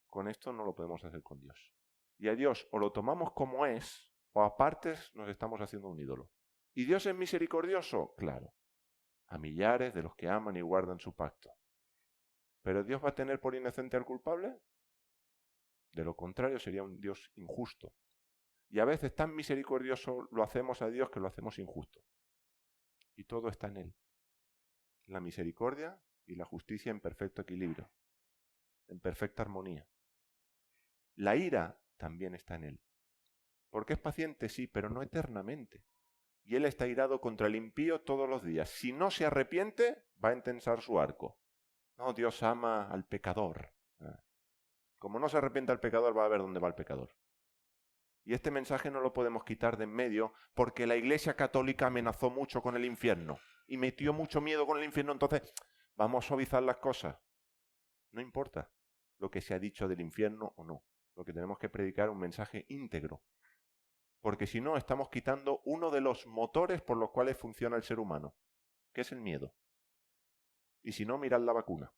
Con esto no lo podemos hacer con Dios. Y a Dios o lo tomamos como es, o a partes nos estamos haciendo un ídolo. ¿Y Dios es misericordioso? Claro. A millares de los que aman y guardan su pacto. ¿Pero Dios va a tener por inocente al culpable? De lo contrario, sería un Dios injusto. Y a veces tan misericordioso lo hacemos a Dios que lo hacemos injusto. Y todo está en Él. La misericordia y la justicia en perfecto equilibrio, en perfecta armonía. La ira también está en Él. Porque es paciente, sí, pero no eternamente. Y Él está irado contra el impío todos los días. Si no se arrepiente, va a entensar su arco. No, Dios ama al pecador. Como no se arrepienta el pecador, va a ver dónde va el pecador. Y este mensaje no lo podemos quitar de en medio porque la Iglesia Católica amenazó mucho con el infierno y metió mucho miedo con el infierno. Entonces, vamos a suavizar las cosas. No importa lo que se ha dicho del infierno o no. Lo que tenemos que predicar es un mensaje íntegro. Porque si no, estamos quitando uno de los motores por los cuales funciona el ser humano, que es el miedo. Y si no, mirad la vacuna.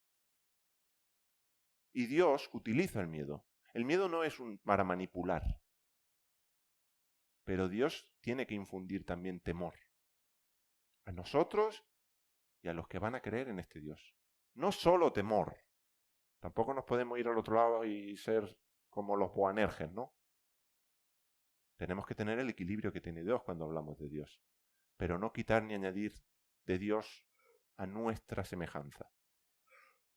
Y Dios utiliza el miedo. El miedo no es para manipular. Pero Dios tiene que infundir también temor. A nosotros y a los que van a creer en este Dios. No solo temor. Tampoco nos podemos ir al otro lado y ser como los Boanerges, ¿no? Tenemos que tener el equilibrio que tiene Dios cuando hablamos de Dios. Pero no quitar ni añadir de Dios a nuestra semejanza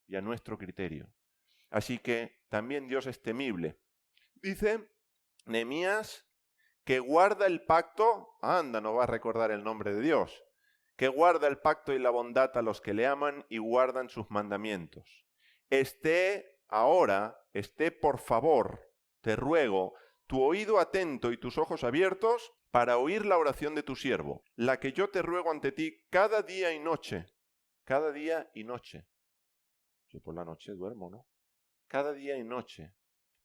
y a nuestro criterio. Así que también Dios es temible. Dice Nehemías que guarda el pacto, anda, nos va a recordar el nombre de Dios, que guarda el pacto y la bondad a los que le aman y guardan sus mandamientos. Esté por favor, te ruego, tu oído atento y tus ojos abiertos para oír la oración de tu siervo, la que yo te ruego ante ti cada día y noche. Cada día y noche. Yo por la noche duermo, ¿no? Cada día y noche.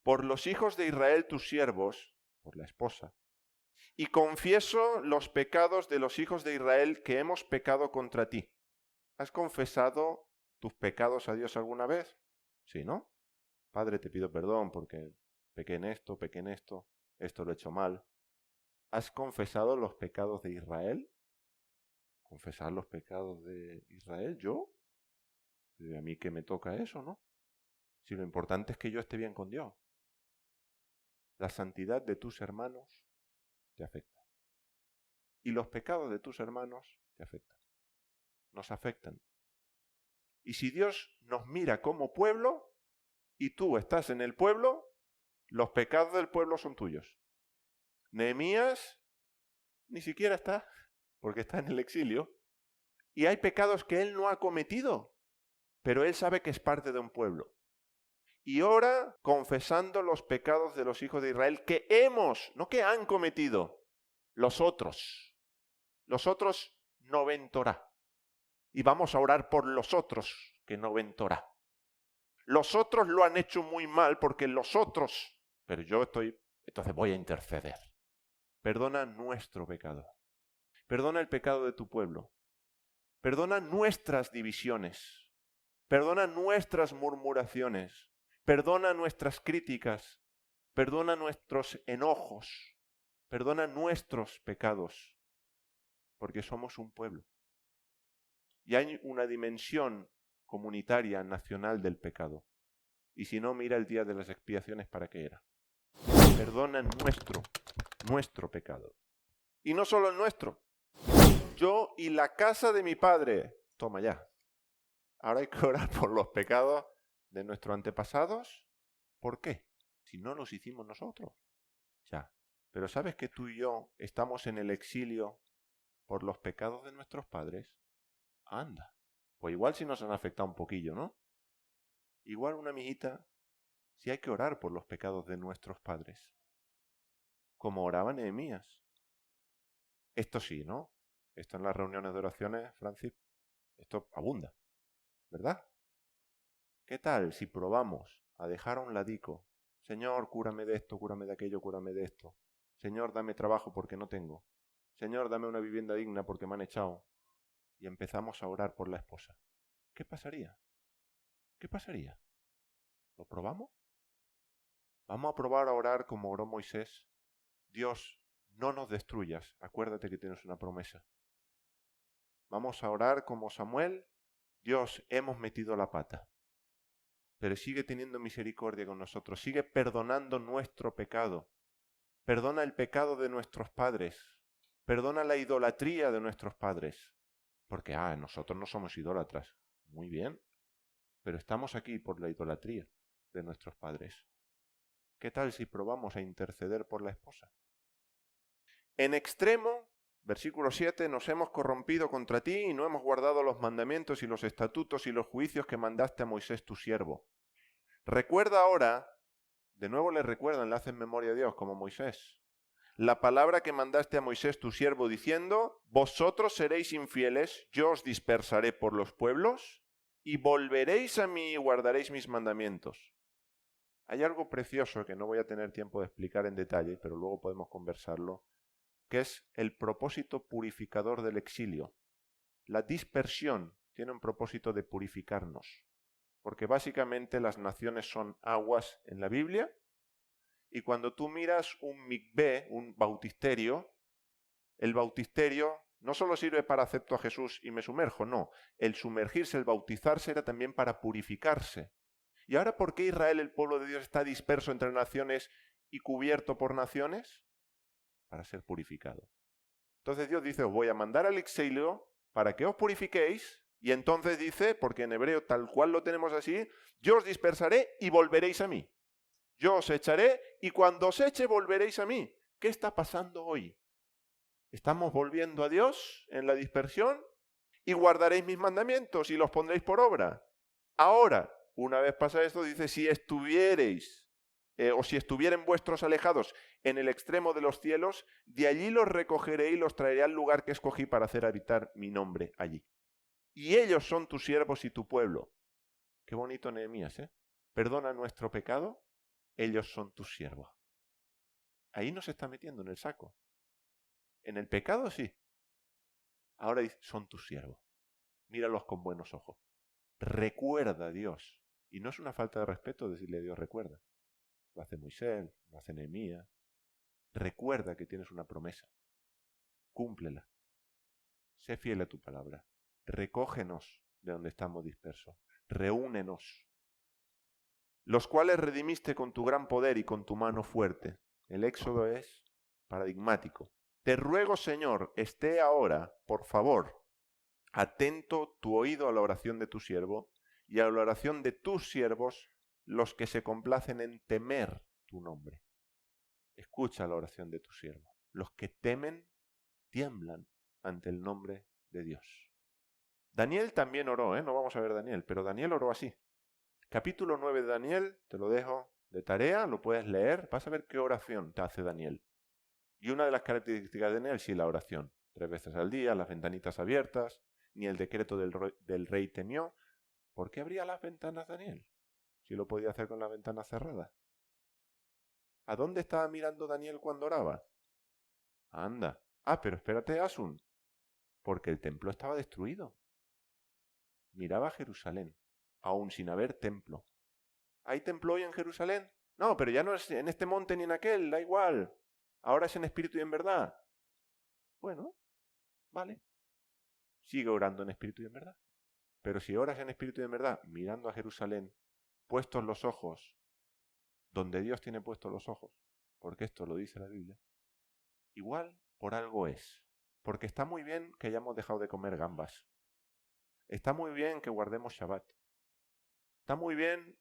Por los hijos de Israel tus siervos, por la esposa. Y confieso los pecados de los hijos de Israel que hemos pecado contra ti. ¿Has confesado tus pecados a Dios alguna vez? Sí, ¿no? Padre, te pido perdón porque pequé en esto lo he hecho mal. ¿Has confesado los pecados de Israel? ¿Confesar los pecados de Israel? ¿Yo? ¿A mí qué me toca eso, no? Si lo importante es que yo esté bien con Dios. La santidad de tus hermanos te afecta. Y los pecados de tus hermanos te afectan. Nos afectan. Y si Dios nos mira como pueblo y tú estás en el pueblo, los pecados del pueblo son tuyos. Nehemías ni siquiera está, porque está en el exilio. Y hay pecados que él no ha cometido, pero él sabe que es parte de un pueblo. Y ora confesando los pecados de los hijos de Israel que no que han cometido, los otros. Los otros no ven Torá. Y vamos a orar por los otros que no ven Torá. Los otros lo han hecho muy mal porque los otros, pero entonces voy a interceder. Perdona nuestro pecado. Perdona el pecado de tu pueblo. Perdona nuestras divisiones. Perdona nuestras murmuraciones. Perdona nuestras críticas. Perdona nuestros enojos. Perdona nuestros pecados. Porque somos un pueblo. Y hay una dimensión comunitaria, nacional del pecado. Y si no, mira el día de las expiaciones para qué era. Perdona nuestro pecado. Y no solo el nuestro. Yo y la casa de mi padre. Toma ya. Ahora hay que orar por los pecados de nuestros antepasados. ¿Por qué? Si no los hicimos nosotros. Ya. Pero ¿sabes que tú y yo estamos en el exilio por los pecados de nuestros padres? Anda. Pues igual si nos han afectado un poquillo, ¿no? Igual una amiguita, si hay que orar por los pecados de nuestros padres. Como oraba Nehemías. Esto sí, ¿no? Esto en las reuniones de oraciones, Francis, esto abunda, ¿verdad? ¿Qué tal si probamos a dejar a un ladico? Señor, cúrame de esto, cúrame de aquello, cúrame de esto. Señor, dame trabajo porque no tengo. Señor, dame una vivienda digna porque me han echado. Y empezamos a orar por la esposa. ¿Qué pasaría? ¿Qué pasaría? ¿Lo probamos? Vamos a probar a orar como oró Moisés. Dios, no nos destruyas. Acuérdate que tienes una promesa. Vamos a orar como Samuel. Dios, hemos metido la pata. Pero sigue teniendo misericordia con nosotros. Sigue perdonando nuestro pecado. Perdona el pecado de nuestros padres. Perdona la idolatría de nuestros padres. Porque, nosotros no somos idólatras. Muy bien. Pero estamos aquí por la idolatría de nuestros padres. ¿Qué tal si probamos a interceder por la esposa? En extremo, versículo 7, nos hemos corrompido contra ti y no hemos guardado los mandamientos y los estatutos y los juicios que mandaste a Moisés tu siervo. Recuerda ahora, de nuevo le hacen memoria a Dios como Moisés. la palabra que mandaste a Moisés tu siervo diciendo, vosotros seréis infieles, yo os dispersaré por los pueblos y volveréis a mí y guardaréis mis mandamientos. Hay algo precioso que no voy a tener tiempo de explicar en detalle, pero luego podemos conversarlo, que es el propósito purificador del exilio. La dispersión tiene un propósito de purificarnos, porque básicamente las naciones son aguas en la Biblia, y cuando tú miras un mikvé, un bautisterio, el bautisterio no solo sirve para acepto a Jesús y me sumerjo, no. El sumergirse, el bautizarse era también para purificarse. ¿Y ahora por qué Israel, el pueblo de Dios, está disperso entre naciones y cubierto por naciones? Para ser purificado. Entonces Dios dice, os voy a mandar al exilio para que os purifiquéis, y entonces dice, porque en hebreo tal cual lo tenemos así, yo os dispersaré y volveréis a mí. Yo os echaré y cuando os eche volveréis a mí. ¿Qué está pasando hoy? ¿Estamos volviendo a Dios en la dispersión? Y guardaréis mis mandamientos y los pondréis por obra. Ahora, una vez pasa esto, dice, si estuviereis o si estuvieren vuestros alejados en el extremo de los cielos, de allí los recogeré y los traeré al lugar que escogí para hacer habitar mi nombre allí. Y ellos son tus siervos y tu pueblo. Qué bonito Nehemías, ¿eh? Perdona nuestro pecado, ellos son tus siervos. Ahí no se está metiendo en el saco. En el pecado sí. Ahora dice, son tus siervos. Míralos con buenos ojos. Recuerda a Dios. Y no es una falta de respeto decirle a Dios recuerda. Lo hace Moisés, lo hace Nehemías. Recuerda que tienes una promesa. Cúmplela. Sé fiel a tu palabra. Recógenos de donde estamos dispersos. Reúnenos. Los cuales redimiste con tu gran poder y con tu mano fuerte. El éxodo es paradigmático. Te ruego, Señor, esté ahora, por favor, atento tu oído a la oración de tu siervo y a la oración de tus siervos, los que se complacen en temer tu nombre. Escucha la oración de tu siervo. Los que temen, tiemblan ante el nombre de Dios. Daniel también oró, no vamos a ver Daniel, pero Daniel oró así. Capítulo 9 de Daniel, te lo dejo de tarea, lo puedes leer, vas a ver qué oración te hace Daniel. Y una de las características de Daniel, sí, la oración. 3 veces al día, las ventanitas abiertas, ni el decreto del rey temió. ¿Por qué abría las ventanas Daniel? Si lo podía hacer con las ventanas cerradas. ¿A dónde estaba mirando Daniel cuando oraba? Anda. Pero espérate, Asun, porque el templo estaba destruido. Miraba a Jerusalén, aún sin haber templo. ¿Hay templo hoy en Jerusalén? No, pero ya no es en este monte ni en aquel, da igual. Ahora es en espíritu y en verdad. Bueno, vale. Sigue orando en espíritu y en verdad. Pero si oras en espíritu y en verdad, mirando a Jerusalén, puestos los ojos donde Dios tiene puestos los ojos, porque esto lo dice la Biblia, igual por algo es. Porque está muy bien que hayamos dejado de comer gambas. Está muy bien que guardemos Shabbat. Está muy bien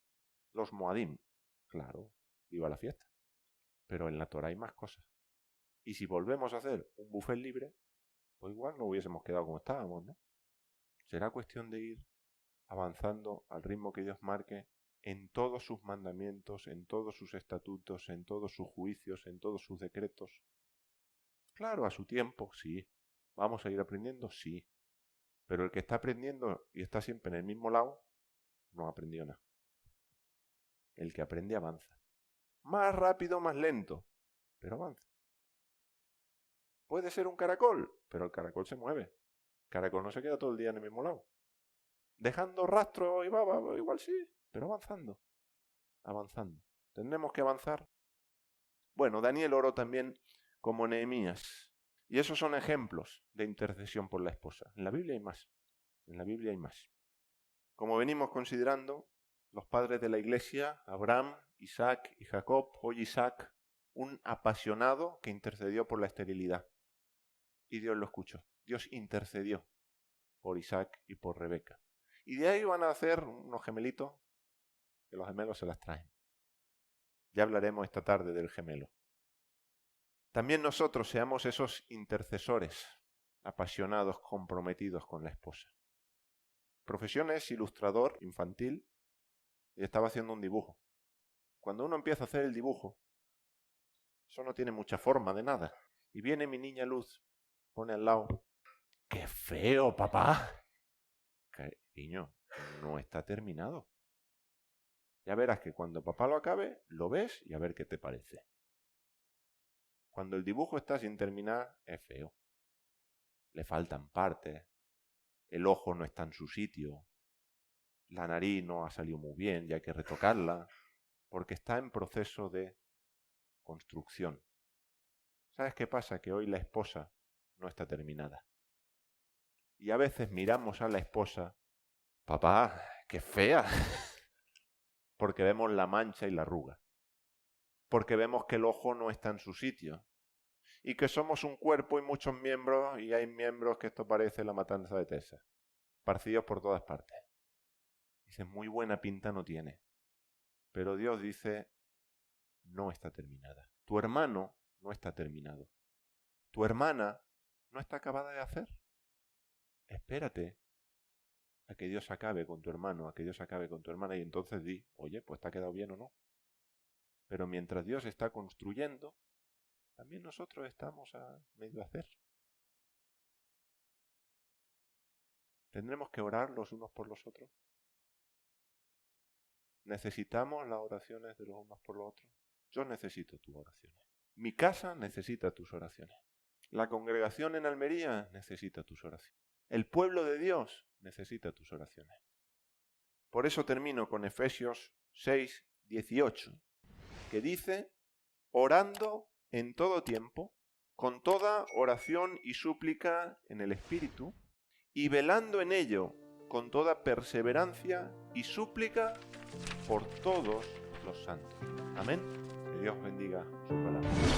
los Moadim. Claro, viva la fiesta. Pero en la Torah hay más cosas. Y si volvemos a hacer un buffet libre, pues igual no hubiésemos quedado como estábamos, ¿no? Será cuestión de ir avanzando al ritmo que Dios marque en todos sus mandamientos, en todos sus estatutos, en todos sus juicios, en todos sus decretos. Claro, a su tiempo, sí. ¿Vamos a ir aprendiendo? Sí. Pero el que está aprendiendo y está siempre en el mismo lado, no aprendió nada. El que aprende avanza. Más rápido, más lento, pero avanza. Puede ser un caracol, pero el caracol se mueve. El caracol no se queda todo el día en el mismo lado. Dejando rastro y baba, igual sí, pero avanzando. Avanzando. ¿Tendremos que avanzar? Bueno, Daniel oró también como Nehemías. Y esos son ejemplos de intercesión por la esposa. En la Biblia hay más. En la Biblia hay más. Como venimos considerando, los padres de la iglesia, Abraham, Isaac y Jacob, hoy Isaac, un apasionado que intercedió por la esterilidad. Y Dios lo escuchó. Dios intercedió por Isaac y por Rebeca. Y de ahí van a hacer unos gemelitos, que los gemelos se las traen. Ya hablaremos esta tarde del gemelo. También nosotros seamos esos intercesores, apasionados, comprometidos con la esposa. Profesión es ilustrador infantil y estaba haciendo un dibujo. Cuando uno empieza a hacer el dibujo, Eso no tiene mucha forma de nada. Y viene mi niña Luz, pone al lado. ¡Qué feo, papá! Cariño, no está terminado. Ya verás que cuando papá lo acabe, lo ves y a ver qué te parece. Cuando el dibujo está sin terminar, es feo. Le faltan partes, el ojo no está en su sitio, la nariz no ha salido muy bien y hay que retocarla, porque está en proceso de construcción. ¿Sabes qué pasa? Que hoy la esposa no está terminada. Y a veces miramos a la esposa, papá, qué fea, porque vemos la mancha y la arruga, porque vemos que el ojo no está en su sitio, y que somos un cuerpo y muchos miembros, y hay miembros que esto parece la matanza de Texas, esparcidos por todas partes. Dice, muy buena pinta no tiene, pero Dios dice, no está terminada. Tu hermano no está terminado. Tu hermana no está acabada de hacer. Espérate a que Dios acabe con tu hermano, a que Dios acabe con tu hermana, y entonces di, oye, pues te ha quedado bien o no. Pero mientras Dios está construyendo, también nosotros estamos a medio hacer. ¿Tendremos que orar los unos por los otros? ¿Necesitamos las oraciones de los unos por los otros? Yo necesito tus oraciones. Mi casa necesita tus oraciones. La congregación en Almería necesita tus oraciones. El pueblo de Dios necesita tus oraciones. Por eso termino con Efesios 6, 18, que dice, orando en todo tiempo, con toda oración y súplica en el Espíritu, y velando en ello con toda perseverancia y súplica por todos los santos. Amén. Que Dios bendiga su palabra.